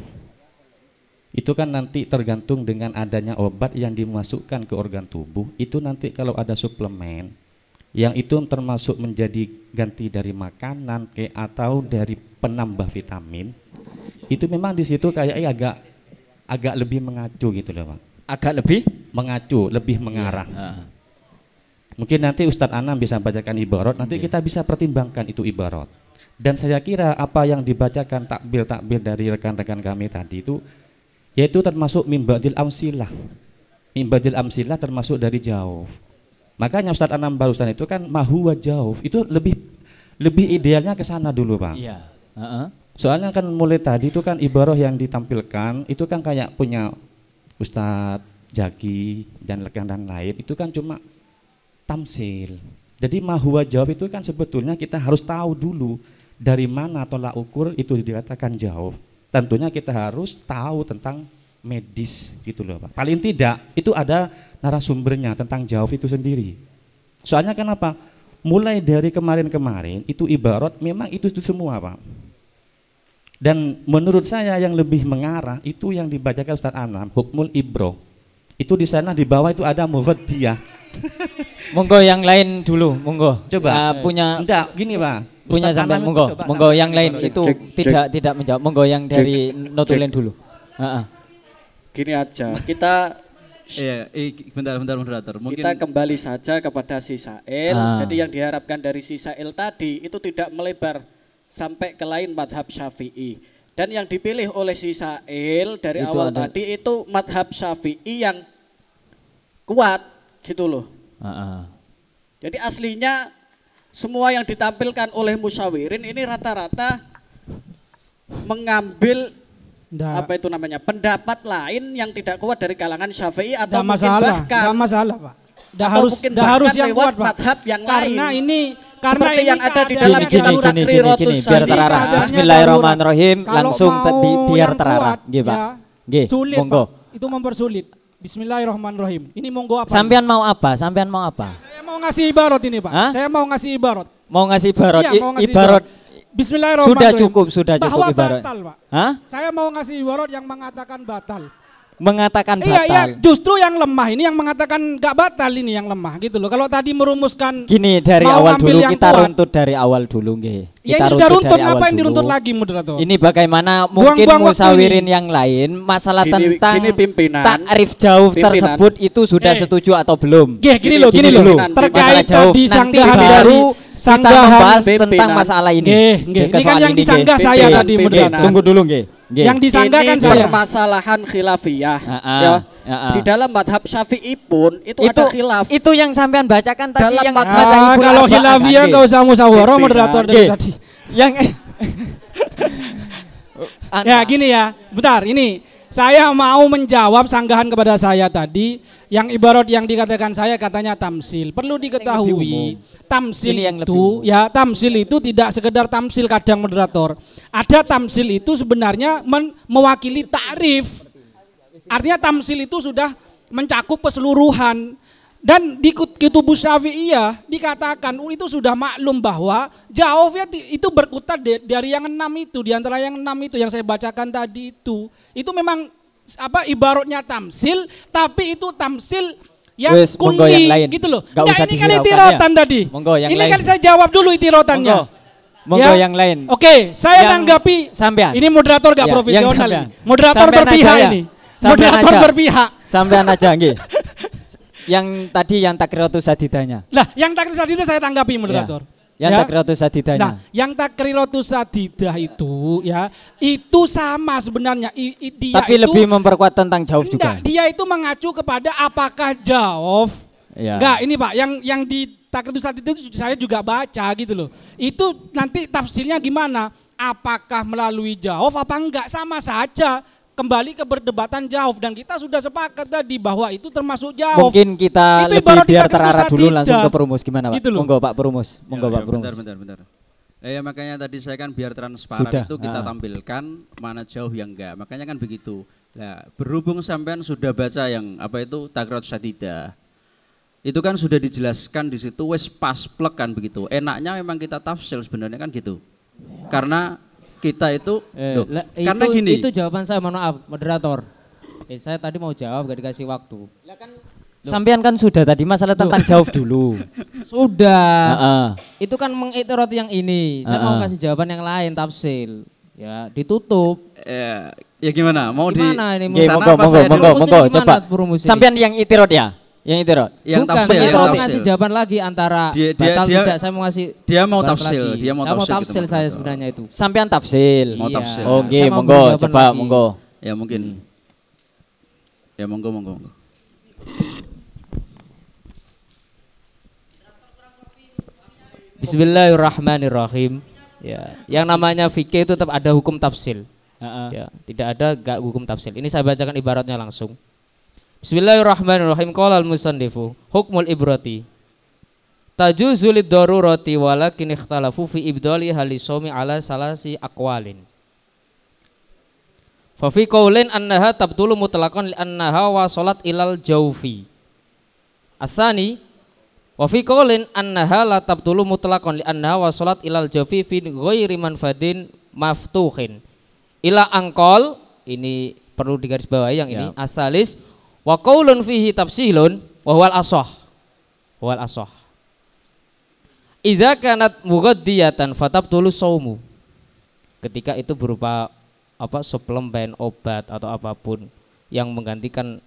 Speaker 2: Itu kan nanti tergantung dengan adanya obat yang dimasukkan ke organ tubuh. Itu nanti kalau ada suplemen yang itu termasuk menjadi ganti dari makanan atau dari penambah vitamin, itu memang di situ kayaknya agak lebih mengacu gitu loh, Pak.
Speaker 13: Agak lebih
Speaker 2: mengacu, lebih mengarah. Mungkin nanti Ustadz Anam bisa bacakan ibarat, nanti kita bisa pertimbangkan itu ibarat. Dan saya kira apa yang dibacakan takbir dari rekan-rekan kami tadi itu yaitu termasuk mimbadil amsilah. Mimbadil amsilah termasuk dari jauh. Makanya Ustadz Anam barusan itu kan mahuwa jauh. Itu lebih idealnya ke sana dulu, Pak.
Speaker 13: Iya.
Speaker 2: Soalnya kan mulai tadi itu kan ibarah yang ditampilkan itu kan kayak punya Ustadz Jaki dan rekan-rekan lain itu kan cuma tamsil. Jadi mahuwa jauh itu kan sebetulnya kita harus tahu dulu dari mana tolak ukur itu dikatakan jauh. Tentunya kita harus tahu tentang medis gitu loh, Pak. Paling tidak itu ada narasumbernya tentang jauh itu sendiri. Soalnya kenapa? Mulai dari kemarin-kemarin itu ibarat memang itu semua, Pak. Dan menurut saya yang lebih mengarah itu yang dibacakan Ustadz Anam, hukmul ibro. Itu di sana di bawah itu ada mughadiyah.
Speaker 13: Monggo yang lain dulu, monggo.
Speaker 2: Coba
Speaker 13: punya
Speaker 2: enggak gini, Pak.
Speaker 13: Punya sampai monggo yang lain itu tidak menjawab. Monggo yang dari notulin dulu.
Speaker 21: Gini aja, kita
Speaker 19: bentar moderator. Mungkin
Speaker 21: kita kembali saja kepada Sisail. Jadi yang diharapkan dari Sisail tadi itu tidak melebar sampai ke lain madhab Syafi'i. Dan yang dipilih oleh Sisail dari itu awal tadi itu madhab Syafi'i yang kuat gitu loh. Jadi aslinya semua yang ditampilkan oleh musyawirin ini rata-rata mengambil apa itu namanya pendapat lain yang tidak kuat dari kalangan Syafi'i atau mungkin bahkan
Speaker 20: nggak masalah, Pak.
Speaker 21: Dah harus yang kuat, Pak. Madhab yang
Speaker 20: karena
Speaker 21: lain.
Speaker 20: Karena
Speaker 21: seperti
Speaker 20: ini
Speaker 21: yang ada di dalam kitab Takriratu
Speaker 13: biar terarah. Bismillahirrahmanirrahim. Langsung biar terarah. Nggih, Pak. Nggih, monggo.
Speaker 20: Itu mempersulit. Bismillahirrahmanirrahim. Ini monggo apa?
Speaker 13: Sampean mau apa? Sampean mau apa?
Speaker 20: Saya mau ngasih ibarat ini, Pak. Saya mau ngasih ibarat.
Speaker 13: Mau ngasih ibarat.
Speaker 20: Iya, mau ngasih
Speaker 13: ibarat.
Speaker 20: Bismillahirrahmanirrahim.
Speaker 13: Sudah cukup
Speaker 20: bahwa
Speaker 13: ibarat.
Speaker 20: Batal, Pak.
Speaker 13: Hah?
Speaker 20: Saya mau ngasih ibarat yang mengatakan batal.
Speaker 13: Mengatakan batal.
Speaker 20: Iya, justru yang lemah ini yang mengatakan gak batal ini yang lemah gitu loh. Kalau tadi merumuskan
Speaker 13: gini dari awal dulu kita runtut dari awal dulu nggih.
Speaker 20: Ya ini sudah runtut, apa yang diruntut lagi moderator?
Speaker 13: Ini bagaimana mungkin musawirin yang lain masalah tentang takrif jauh tersebut itu sudah setuju atau belum?
Speaker 20: Gini loh. Terkait tadi sanggahan
Speaker 13: dari kita membahas tentang masalah ini.
Speaker 20: Ini kan yang disanggah saya tadi moderator.
Speaker 13: Tunggu dulu nggih.
Speaker 20: Yang disangkakan
Speaker 21: ini
Speaker 20: saya.
Speaker 21: permasalahan khilafiyah. Ya. Di dalam madhab Syafi'i pun itu ada khilaf.
Speaker 13: Itu yang sampean bacakan tadi
Speaker 21: Dalam
Speaker 13: yang
Speaker 20: kalau khilafiyah enggak usah musyawarah moderator dari tadi.
Speaker 13: Yang
Speaker 20: ya gini ya, bentar ini saya mau menjawab sanggahan kepada saya tadi yang ibarat yang dikatakan saya katanya tamsil. Perlu diketahui tamsil itu ya tamsil itu tidak sekedar tamsil kadang moderator. Ada tamsil itu sebenarnya mewakili ta'rif. Artinya tamsil itu sudah mencakup keseluruhan. Dan di Kutubus Syafi'iyah dikatakan itu sudah maklum bahwa jawabnya itu berkutat dari yang 6 itu, di antara yang 6 itu yang saya bacakan tadi itu memang ibaratnya tamsil, tapi itu tamsil yang kulli gitu loh. Enggak, ini kan itirotan tadi. Ini kan saya jawab dulu itirotannya.
Speaker 13: Monggo yang lain.
Speaker 20: Oke, saya nanggapi
Speaker 13: sampean.
Speaker 20: Ini moderator gak profesional. Moderator berpihak ini. Moderator berpihak.
Speaker 13: Sampean aja nggih. Yang tadi yang takriratus sadidanya.
Speaker 20: Nah, yang takriratus sadidah saya tanggapi moderator.
Speaker 13: Yang takriratus sadidanya.
Speaker 20: Nah, yang takriratus sadidah itu ya, itu sama sebenarnya. Dia
Speaker 13: tapi itu, lebih memperkuat tentang jawab juga.
Speaker 20: Dia itu mengacu kepada apakah jawab. Ya. Enggak, ini Pak, yang di takriratus sadidah itu saya juga baca gitu loh. Itu nanti tafsirnya gimana? Apakah melalui jawab apa enggak, sama saja. Kembali ke perdebatan jawab dan kita sudah sepakat tadi bahwa itu termasuk jawab.
Speaker 13: Mungkin kita itu lebih biar terarah dulu langsung ke perumus gimana Pak? Gitu monggo Pak Perumus. Monggo Pak Perumus.
Speaker 19: Bentar. Ya makanya tadi saya kan biar transparan itu kita tampilkan mana jauh yang enggak. Makanya kan begitu. Nah, berhubung sampean sudah baca yang itu takriratus sadidah. Itu kan sudah dijelaskan di situ wes pas plek kan begitu. Enaknya memang kita tafsir sebenarnya kan gitu. Karena kita itu karena gini.
Speaker 14: Itu jawaban saya, mohon maaf moderator. Saya tadi mau jawab gak dikasih waktu.
Speaker 13: Sampean kan sudah tadi masalah tentang jawab dulu.
Speaker 14: Sudah. Itu kan mengiktiroti yang ini. Saya mau kasih jawaban yang lain tafsil. Ya, ditutup.
Speaker 19: Ya gimana? Mau
Speaker 14: gimana
Speaker 19: di
Speaker 14: ini?
Speaker 13: Monggo coba. Sampean yang itirot ya? Yang itirot.
Speaker 19: Yang
Speaker 14: bukan,
Speaker 19: tafsil,
Speaker 14: saya mau ngasih jawaban lagi antara batal tidak, saya mau ngasih.
Speaker 19: Dia mau tafsil, dia mau
Speaker 14: tafsil saya sebenarnya itu.
Speaker 13: Sampean tafsil.
Speaker 19: Mau tafsil.
Speaker 13: Oke, monggo, coba monggo.
Speaker 19: Ya mungkin. Ya monggo.
Speaker 14: Bismillahirrahmanirrahim. Ya, yang namanya fikih itu tetap ada hukum tafsil. Ya, tidak ada gak hukum tafsil. Ini saya bacakan ibaratnya langsung. Bismillahirrahmanirrahim. Qala al-musannifu hukmul ibrati tajuzu lid-darurati walakin ikhtalafu fi ibdali halisawmi ala salasi aqwalin. Fa fi qaulin annaha tabtulu mutlaqan li annaha wasalat ilal jawfi. Asani wa fi qaulin annaha la tabtulu mutlaqan li annaha wasalat ilal jawfi fi ghairi manfadin maftuhin. Ila angqal, ini perlu digarisbawahi yang ini. Asalis wa qaulun fihi tafsilun wa huwal ashah. Wal ashah. Idza kanat mughaddiyatan fatabtulu saumu. Ketika itu berupa suplemen obat atau apapun yang menggantikan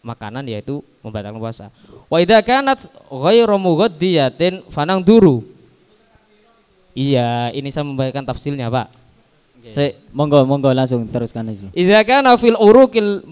Speaker 14: makanan, yaitu membatalkan puasa. Wa idza kanat ghairu mughaddiyatin fanangduru. Iya, ini saya membacakan tafsilnya, Pak.
Speaker 13: Monggo langsung teruskan aja.
Speaker 14: Idza kana fil uruqil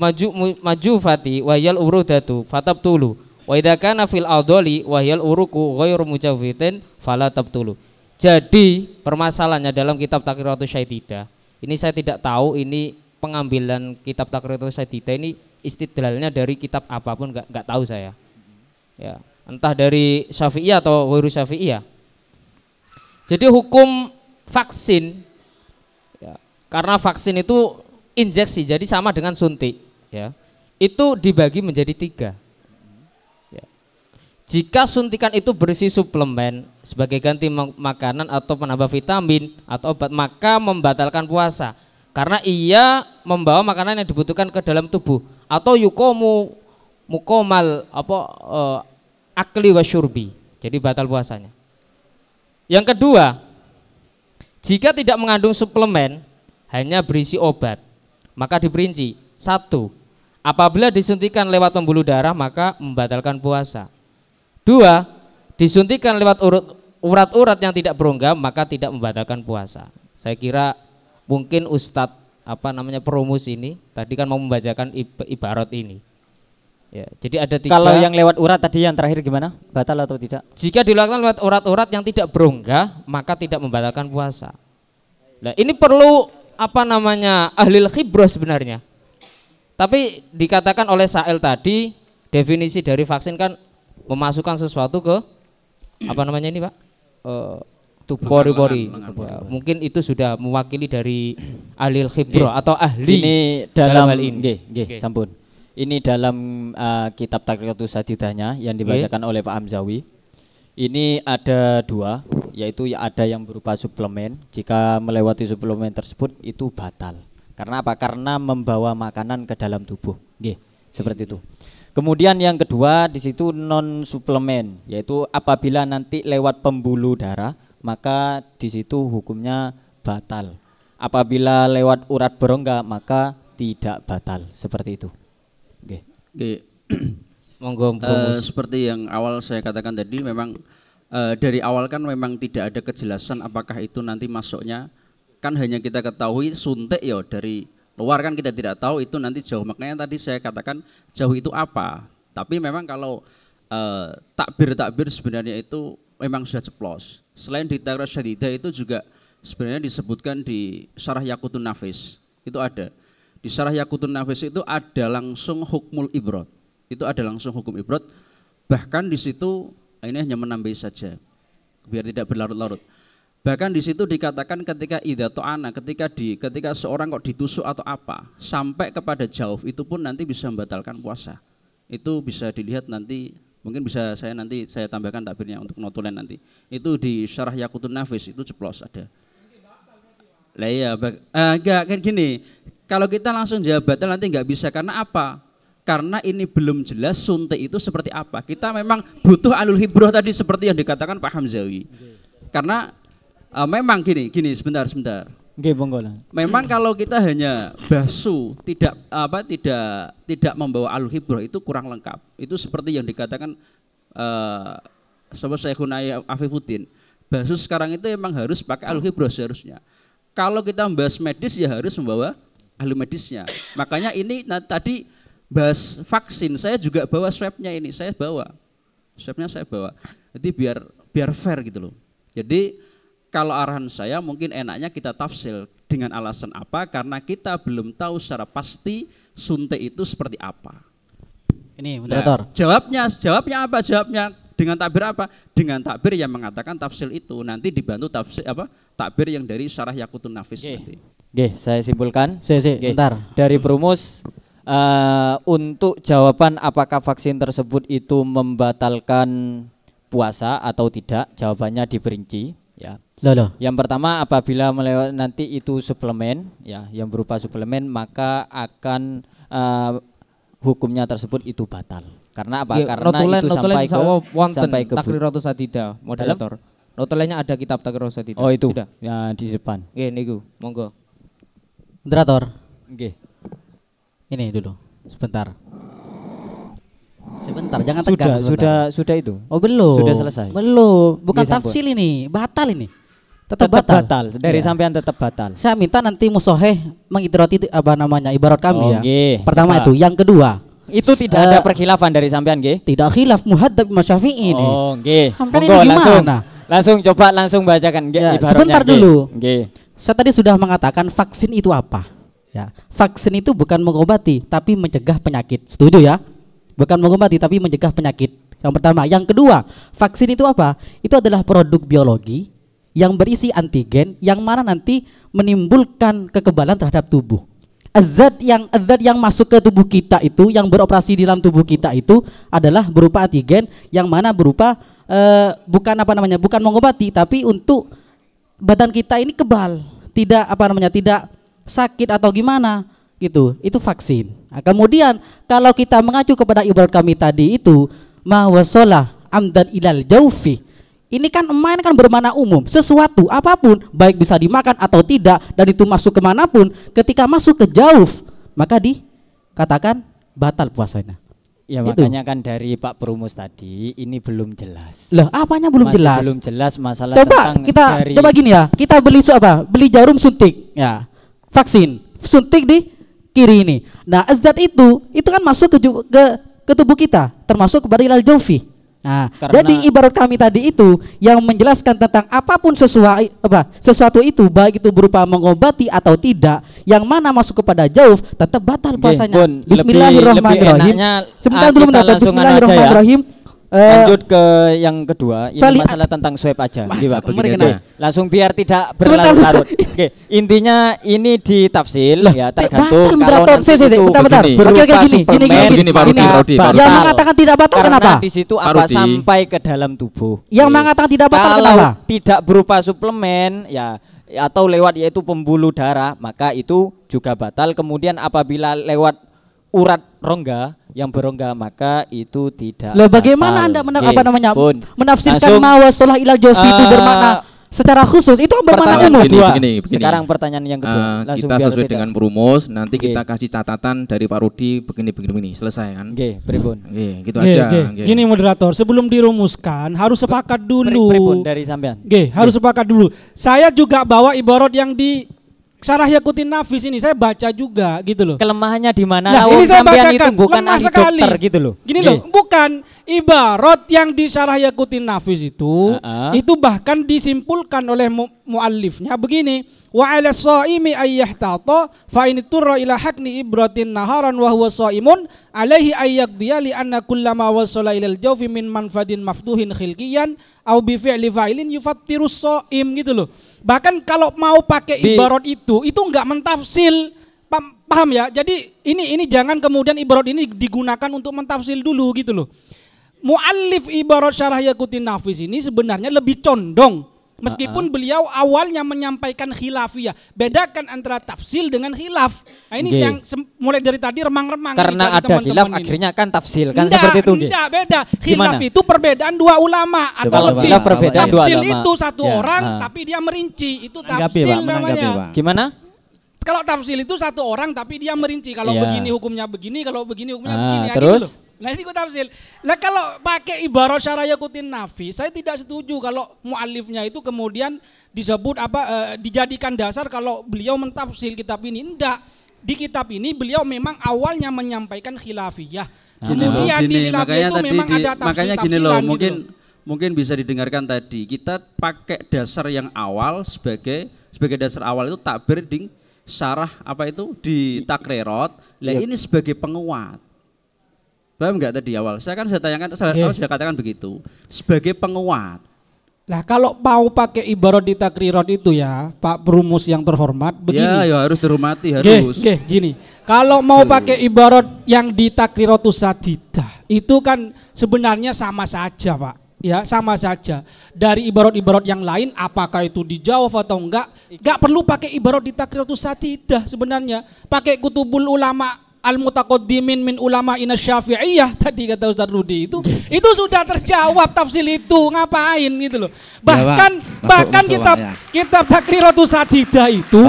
Speaker 14: majufati wa yal urudatu fatabtulu wa idza kana fil adali wa yal uruqu ghairu mujawwitin fala tabtulu. Jadi permasalahannya dalam kitab Takriratus Syadidah, ini saya tidak tahu ini pengambilan kitab Takriratus Syadidah ini istidlalnya dari kitab apapun, enggak tahu saya. Ya, entah dari Syafi'iyah atau ghairu Syafi'iyah. Jadi hukum vaksin, karena vaksin itu injeksi, jadi sama dengan suntik, ya. Itu dibagi menjadi 3. Ya. Jika suntikan itu berisi suplemen sebagai ganti makanan atau penambah vitamin atau obat, maka membatalkan puasa karena ia membawa makanan yang dibutuhkan ke dalam tubuh atau mukomal akli wa syurbi, jadi batal puasanya. Yang kedua, jika tidak mengandung suplemen, hanya berisi obat, maka diperinci. 1. Apabila disuntikan lewat pembuluh darah maka membatalkan puasa. 2. Disuntikan lewat urat-urat yang tidak berongga maka tidak membatalkan puasa. Saya kira mungkin Ustadz perumus ini tadi kan mau membacakan ibarat ini. Ya, jadi ada 3.
Speaker 13: Kalau yang lewat urat tadi yang terakhir gimana? Batal atau tidak?
Speaker 14: Jika dilakukan lewat urat-urat yang tidak berongga, maka tidak membatalkan puasa. Nah, ini perlu ahlil khibrah sebenarnya. Tapi dikatakan oleh Sa'il tadi, definisi dari vaksin kan memasukkan sesuatu ke ini Pak? Pori-pori. Ya, mungkin itu sudah mewakili dari ahlil khibrah atau ahli.
Speaker 13: Ini dalam
Speaker 14: hal ini.
Speaker 13: Sampun. Ini dalam kitab Taqriyatus Sadidahnya yang dibacakan oleh Pak Hamzawi. Ini ada 2, yaitu ada yang berupa suplemen. Jika melewati suplemen tersebut itu batal. Karena apa? Karena membawa makanan ke dalam tubuh. Seperti itu. Kemudian yang kedua di situ non suplemen, yaitu apabila nanti lewat pembuluh darah, maka di situ hukumnya batal. Apabila lewat urat berongga, maka tidak batal. Seperti itu.
Speaker 14: Monggo.
Speaker 19: Seperti yang awal saya katakan tadi, memang dari awal kan memang tidak ada kejelasan apakah itu nanti masuknya, kan hanya kita ketahui suntik ya dari luar, kan kita tidak tahu itu nanti jauh. Makanya tadi saya katakan jauh itu apa. Tapi memang kalau takbir sebenarnya itu memang sudah ceplos. Selain di Taqriyatus Sadidah itu juga sebenarnya disebutkan di Syarah Yaqutun Nafis itu ada. Di Syarah Yaqutun Nafis itu ada langsung hukmul ibrad. Itu ada langsung hukum ibrad. Bahkan di situ ini hanya menambahi saja biar tidak berlarut-larut. Bahkan di situ dikatakan ketika idza ta'ana, ketika seorang kok ditusuk atau apa sampai kepada jauf, itu pun nanti bisa membatalkan puasa. Itu bisa dilihat nanti, mungkin bisa saya tambahkan takbirnya untuk notulen nanti. Itu di Syarah Yaqutun Nafis itu ceplos ada. Lah iya, enggak kan gini. Kalau kita langsung jawab batal nanti enggak bisa, karena apa? Karena ini belum jelas suntik itu seperti apa. Kita memang butuh alul hibroh tadi seperti yang dikatakan Pak Hamzawi. Karena memang gini sebentar. Memang kalau kita hanya basu tidak membawa alul hibroh itu kurang lengkap. Itu seperti yang dikatakan sahabat Syekhuna Afifuddin. Basu sekarang itu memang harus pakai alul hibroh seharusnya. Kalau kita membahas medis ya harus membawa ahli medisnya. Makanya ini tadi bahas vaksin, saya juga bawa swabnya ini, swabnya saya bawa. Jadi biar fair gitu loh. Jadi kalau arahan saya mungkin enaknya kita tafsil dengan alasan apa? Karena kita belum tahu secara pasti suntik itu seperti apa.
Speaker 17: Ini moderator.
Speaker 19: Jawabnya apa? Jawabnya dengan takbir apa? Dengan takbir yang mengatakan tafsil itu. Nanti dibantu takbir yang dari Syarah Yaqutun Nafis nanti.
Speaker 13: Saya simpulkan.
Speaker 17: Bentar.
Speaker 13: Dari perumus untuk jawaban apakah vaksin tersebut itu membatalkan puasa atau tidak, jawabannya diperinci ya. Yang pertama, apabila melewati nanti itu suplemen ya, yang berupa suplemen, maka akan hukumnya tersebut itu batal. Karena apa? Karena itu sampai ke
Speaker 14: Taqriyatus Sadidah, moderator. Notulennya ada kitab Taqriyatus Sadidah.
Speaker 13: Oh itu.
Speaker 14: Sudah.
Speaker 13: Ya di depan.
Speaker 14: Niku, monggo.
Speaker 17: Moderator.
Speaker 13: Ini
Speaker 17: dulu. Sebentar, jangan tegang.
Speaker 13: Sudah itu.
Speaker 17: Oh belum.
Speaker 13: Sudah selesai.
Speaker 17: Belum. Bukan tafsil ini, batal ini. Tetap
Speaker 13: batal. Dari sampean tetap batal.
Speaker 17: Saya minta nanti musoheh mengidrati ibarat kami ya. Pertama
Speaker 13: coba.
Speaker 17: itu, yang kedua.
Speaker 13: Itu tidak ada perkhilafan dari sampean nggih?
Speaker 17: Tidak khilaf muhadzab Imam Syafi'i ini.
Speaker 13: Oh nggih.
Speaker 17: Monggo
Speaker 13: langsung bacakan
Speaker 17: ya, sebentar dulu. Saya tadi sudah mengatakan vaksin itu apa? Ya, vaksin itu bukan mengobati tapi mencegah penyakit. Setuju ya? Bukan mengobati tapi mencegah penyakit. Yang pertama, yang kedua, vaksin itu apa? Itu adalah produk biologi yang berisi antigen yang mana nanti menimbulkan kekebalan terhadap tubuh. Zat yang masuk ke tubuh kita itu, yang beroperasi di dalam tubuh kita itu adalah berupa antigen yang mana berupa bukan mengobati tapi untuk badan kita ini kebal, tidak tidak sakit atau gimana gitu. Itu vaksin. Nah, kemudian kalau kita mengacu kepada ibarat kami tadi itu ma wasolah amdan ilal jaufi, ini kan main kan bermakna umum, sesuatu apapun baik bisa dimakan atau tidak, dan itu masuk kemanapun, ketika masuk ke jauf maka dikatakan batal puasanya.
Speaker 13: Ya
Speaker 17: itu.
Speaker 13: Makanya kan dari Pak Perumus tadi ini belum jelas.
Speaker 17: Loh, apanya belum jelas?
Speaker 13: Belum jelas masalah
Speaker 17: coba
Speaker 13: tentang
Speaker 17: coba gini ya, kita beli jarum suntik ya, vaksin suntik di kiri ini. Nah, zat itu kan masuk ke tubuh kita, termasuk kepada ilal jawfi. Nah, jadi ibarat kami tadi itu yang menjelaskan tentang apapun sesuatu itu, baik itu berupa mengobati atau tidak, yang mana masuk kepada jauf tetap batal puasanya. Bismillahirrahmanirrahim. Sebentar dulu, Bismillahirrahmanirrahim.
Speaker 13: Lanjut ke yang kedua, ini masalah tentang swab aja. Langsung biar tidak berlarut-larut. Oke, intinya ini ditafsil ya, tergantung kalau nanti itu berupa suplemen
Speaker 17: yang mengatakan tidak batal kenapa?
Speaker 13: Di situ apa sampai ke dalam tubuh.
Speaker 17: Yang mengatakan tidak batal kenapa?
Speaker 13: Kalau tidak berupa suplemen ya atau lewat yaitu pembuluh darah, maka itu juga batal. Kemudian apabila lewat urat rongga yang berongga, maka itu tidak.
Speaker 17: Loh, bagaimana Anda menafsirkan mawasolah ilal jawfi itu bermakna secara khusus? Itu bermakna umum.
Speaker 18: Begini.
Speaker 13: Sekarang pertanyaan yang kedua.
Speaker 18: Kita sesuai dengan perumus, nanti kita kasih catatan dari Pak Rudi begini selesai kan?
Speaker 13: Pripun.
Speaker 18: Gitu aja.
Speaker 20: Gini moderator, sebelum dirumuskan harus sepakat dulu.
Speaker 13: Pripun dari sampean.
Speaker 20: Harus sepakat dulu. Saya juga bawa ibarat yang di Syarah Yaqutin Nafis ini saya baca juga gitu loh.
Speaker 13: Kelemahannya di mana?
Speaker 20: Nah, ini saya bacakan.
Speaker 13: Itu bukan ahli dokter gitu loh.
Speaker 20: Gini loh, bukan ibarat yang di Syarah Yaqutin Nafis itu bahkan disimpulkan oleh muallifnya begini, wa 'ala shaimi ayyahtata fa in turra ila hakni ibratin naharan wa huwa shaimun alaihi ayyaqdiya li anna kullama wasala ilal jawfi min manfadin mafduhin khilqiyan au bi fi'li fa'ilin yufattirus shaim gitu loh. Bahkan kalau mau pakai ibarat itu enggak mentafsil. Paham ya? Jadi ini jangan kemudian ibarat ini digunakan untuk mentafsil dulu gitu loh. Muallif ibarat Syarah Yaqutin Nafis ini sebenarnya lebih condong, meskipun beliau awalnya menyampaikan khilafiyah. Bedakan antara tafsil dengan khilaf. Nah, ini yang mulai dari tadi remang-remang.
Speaker 13: Karena ada khilaf akhirnya kan tafsil kan seperti itu.
Speaker 20: Enggak, beda. Khilaf itu perbedaan dua ulama atau lebih.
Speaker 13: Perbedaan
Speaker 20: tafsil itu satu orang tapi dia merinci. Itu tafsil namanya.
Speaker 13: Gimana?
Speaker 20: Kalau tafsil itu satu orang tapi dia merinci. Kalau begini hukumnya begini, kalau begini hukumnya begini.
Speaker 13: Terus?
Speaker 20: Gitu. Nah ini ku tafsil. Lah kalau pakai ibarat Syarah Yaqutin Nafis, saya tidak setuju kalau muallifnya itu kemudian disebut dijadikan dasar kalau beliau mentafsil kitab ini. Enggak. Di kitab ini beliau memang awalnya menyampaikan khilafiyah. Kemudian di khilafiyah itu memang ada tafsil.
Speaker 19: Makanya gini loh, mungkin bisa didengarkan tadi. Kita pakai dasar yang awal sebagai dasar awal itu takbir di syarah di takrirot. Lah ini sebagai penguat. Paham enggak tadi awal? Saya kan sudah katakan begitu. Sebagai penguat.
Speaker 20: Nah, kalau mau pakai ibarat di takrirot itu ya, Pak Perumus yang terhormat, begini.
Speaker 19: Ya harus dihormati, harus.
Speaker 20: Gini. Kalau mau pakai ibarat yang di takrirotus sadidah, itu kan sebenarnya sama saja, Pak. Ya, sama saja. Dari ibarat-ibarat yang lain, apakah itu dijawab atau enggak perlu pakai ibarat di takrirotus sadidah sebenarnya. Pakai kutubul ulama al-mutaqaddimin min ulama ina syafi'iyah tadi kata Ustaz Rudi itu sudah terjawab tafsil itu, ngapain gitu loh. Bahkan kitab Takriratus Sadidah itu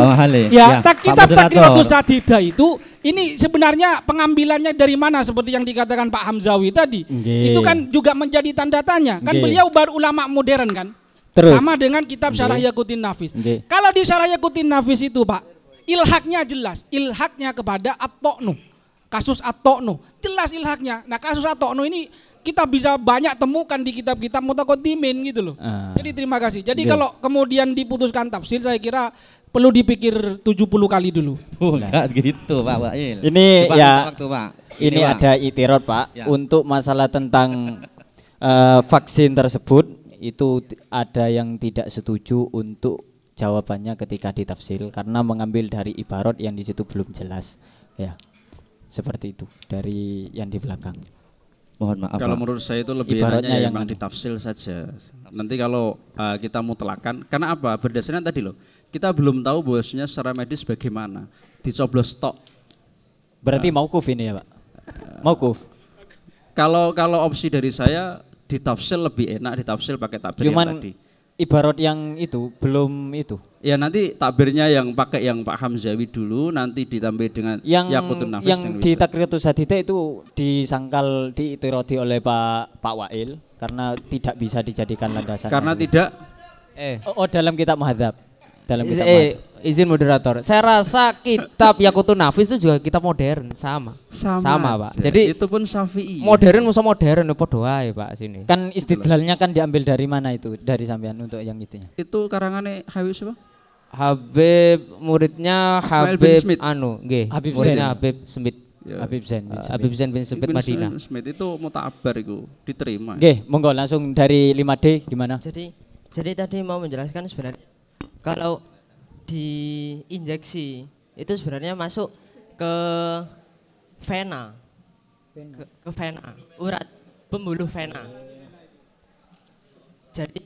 Speaker 20: kitab Takriratus Sadidah itu ini sebenarnya pengambilannya dari mana seperti yang dikatakan Pak Hamzawi tadi. Itu kan juga menjadi tanda tanya. Kan beliau baru ulama modern kan. Terus, sama dengan kitab Syarah Yaqutin Nafis. Kalau di Syarah Yaqutin Nafis itu Pak, ilhaknya jelas, ilhaknya kepada at-to'nu, kasus at-to'nu, jelas ilhaknya. Nah kasus at-to'nu ini kita bisa banyak temukan di kitab-kitab mutaqaddimin gitu loh. Jadi terima kasih. Jadi kalau kemudian diputuskan tafsir, saya kira perlu dipikir 70 kali dulu.
Speaker 2: Enggak segitu Pak Wail.
Speaker 13: Ini ini ada itirot Pak untuk masalah tentang vaksin tersebut, itu ada yang tidak setuju untuk jawabannya ketika ditafsir karena mengambil dari ibarat yang di situ belum jelas, ya seperti itu dari yang di belakang.
Speaker 19: Mohon maaf. Kalau menurut saya itu lebih enaknya yang ditafsir saja. Nanti kalau kita mutlakan, karena apa? Berdasarkan tadi loh, kita belum tahu bahwasanya secara medis bagaimana. Dicoblos tok.
Speaker 13: Berarti maukuf ini ya Pak? Maukuf.
Speaker 19: Kalau opsi dari saya ditafsir lebih enak, ditafsir pakai takbir yang tadi.
Speaker 13: Ibarat yang itu belum itu.
Speaker 19: Ya nanti takbirnya yang pakai yang Pak Hamzawi dulu, nanti ditambah dengan Yaqutun Nafis
Speaker 13: yang di Takriratus Sadidah itu disangkal diitirodi oleh Pak Wail karena tidak bisa dijadikan landasan.
Speaker 19: Karena tidak
Speaker 13: dalam kitab Muhadzab. dalam kitab Ma'ad.
Speaker 14: Izin moderator, saya rasa kitab Yaqutun Nafis itu juga kitab modern, sama Pak. Jadi
Speaker 19: itu pun Syafi'i.
Speaker 14: Modern musa modern podo wae Pak sini.
Speaker 13: Kan istidlalnya kan diambil dari mana itu? Dari sampean untuk yang itunya.
Speaker 19: Itu karangannya Habib siapa?
Speaker 14: Habib muridnya
Speaker 19: Ismail
Speaker 14: Habib
Speaker 19: bin Smith.
Speaker 14: nggih.
Speaker 13: Habib
Speaker 14: Muridnya
Speaker 13: Zain.
Speaker 14: Habib Smith.
Speaker 19: Ya.
Speaker 14: Habib Zain bin Smith Madinah.
Speaker 19: Smith itu muta'abar itu diterima.
Speaker 13: Nggih, monggo langsung dari 5D gimana?
Speaker 11: Jadi tadi mau menjelaskan sebenarnya kalau diinjeksi itu sebenarnya masuk ke vena, ke vena, urat pembuluh vena. Jadi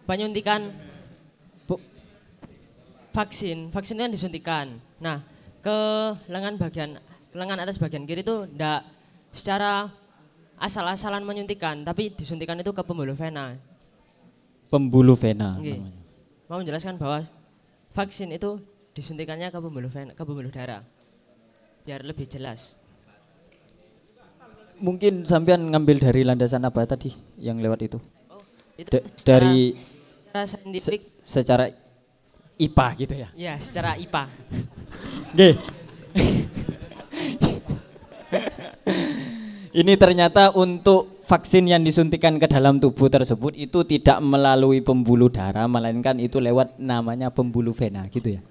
Speaker 11: penyuntikan vaksin kan disuntikan. Nah, ke lengan atas bagian kiri itu ndak secara asal-asalan menyuntikan, tapi disuntikan itu ke pembuluh vena.
Speaker 13: Pembuluh vena.
Speaker 11: Nggih. Mau menjelaskan bahwa vaksin itu disuntikannya ke pembuluh vena, ke pembuluh darah, biar lebih jelas.
Speaker 13: Mungkin sampean ngambil dari landasan apa tadi yang lewat itu?
Speaker 11: Itu
Speaker 13: dari
Speaker 11: secara saintifik,
Speaker 13: secara IPA gitu ya?
Speaker 11: Iya, secara IPA.
Speaker 13: Nggih. Ini ternyata untuk vaksin yang disuntikan ke dalam tubuh tersebut itu tidak melalui pembuluh darah, melainkan itu lewat namanya pembuluh vena gitu ya?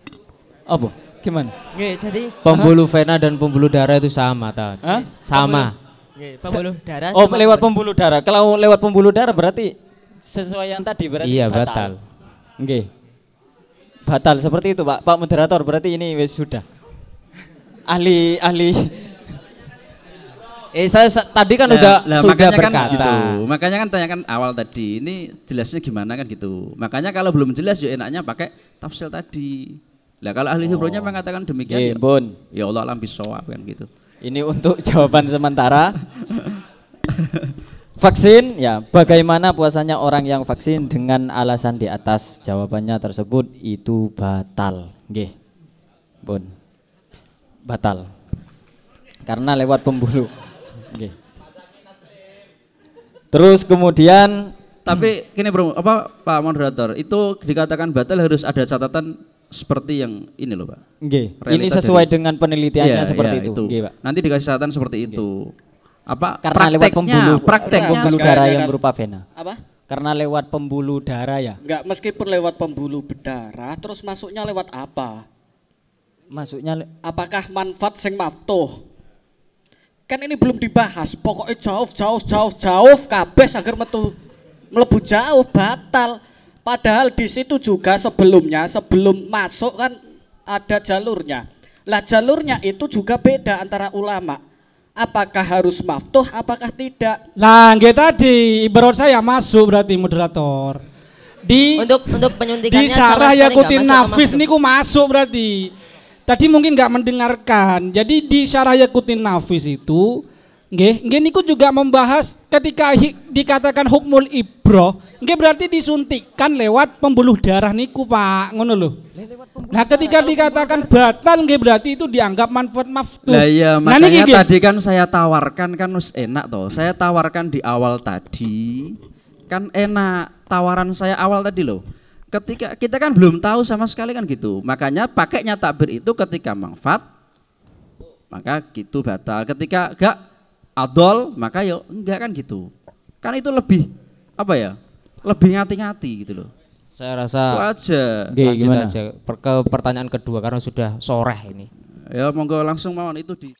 Speaker 13: Apa? Gimana?
Speaker 11: Nggih, jadi
Speaker 14: Pembuluh vena dan pembuluh darah itu sama, Tad.
Speaker 13: Hah?
Speaker 14: Sama.
Speaker 11: Nggih, pembuluh darah.
Speaker 13: Oh, lewat pembuluh darah. Kalau lewat pembuluh darah berarti sesuai yang tadi berarti
Speaker 14: Iya,
Speaker 13: batal.
Speaker 14: batal.
Speaker 13: Nggih. Batal seperti itu, Pak. Pak moderator, berarti ini wis sudah. Ahli
Speaker 14: Saya tadi kan sudah
Speaker 19: makanya
Speaker 14: berkata.
Speaker 19: kan gitu. Makanya kan tanyakan awal tadi, ini jelasnya gimana kan gitu. Makanya kalau belum jelas ya enaknya pakai tafsir tadi. Lah kalau ahli hibrohnya mengatakan demikian, ya Allah alam bisawab kan gitu.
Speaker 13: Ini untuk jawaban sementara. Vaksin, ya bagaimana puasanya orang yang vaksin dengan alasan di atas? Jawabannya tersebut itu batal. Nggih. Pun. Batal. Karena lewat pembuluh. Nggih. Terus kemudian
Speaker 19: tapi gini bro, apa Pak moderator, itu dikatakan batal harus ada catatan seperti yang ini loh Pak.
Speaker 13: Nggih. Ini sesuai dengan penelitiannya seperti itu.
Speaker 19: Nggih, Pak. Nanti dikasih catatan seperti itu. Apa
Speaker 13: karena lewat pembuluh darah yang berupa vena.
Speaker 21: Apa?
Speaker 13: Karena lewat pembuluh darah ya.
Speaker 21: Enggak, meskipun lewat pembuluh berdarah, terus masuknya lewat apa?
Speaker 13: Masuknya
Speaker 21: apakah manfaat sing maftuh? Kan ini belum dibahas. Pokoknya jauh kabeh agar melebu jauh batal. Padahal di situ juga sebelum masuk kan ada jalurnya. Lah jalurnya itu juga beda antara ulama. Apakah harus maftuh, apakah tidak?
Speaker 20: Nah, nggih tadi ibarat saya masuk berarti moderator.
Speaker 11: Untuk penyuntikannya
Speaker 20: di syarah Yaqutun Nafis niku masuk berarti. Tadi mungkin nggak mendengarkan. Jadi di syarah Yaqutun Nafis itu nggih niku juga membahas ketika dikatakan hukmul ibroh, nggih berarti disuntikkan lewat pembuluh darah niku Pak, ngono lho. Nah, ketika dikatakan batal nggih berarti itu dianggap manfaat maftuh.
Speaker 19: Lah iya, makanya tadi kan saya tawarkan kan enak toh. Saya tawarkan di awal tadi. Kan enak tawaran saya awal tadi loh. Ketika kita kan belum tahu sama sekali kan gitu. Makanya pakainya takbir itu ketika manfaat maka gitu batal. Ketika enggak adol maka ya enggak kan gitu. Kan itu lebih apa ya? Lebih ngati-ngati gitu loh.
Speaker 14: Saya rasa
Speaker 19: itu aja.
Speaker 14: Lanjut aja ke pertanyaan kedua karena sudah sore ini.
Speaker 19: Ya monggo langsung mawon itu di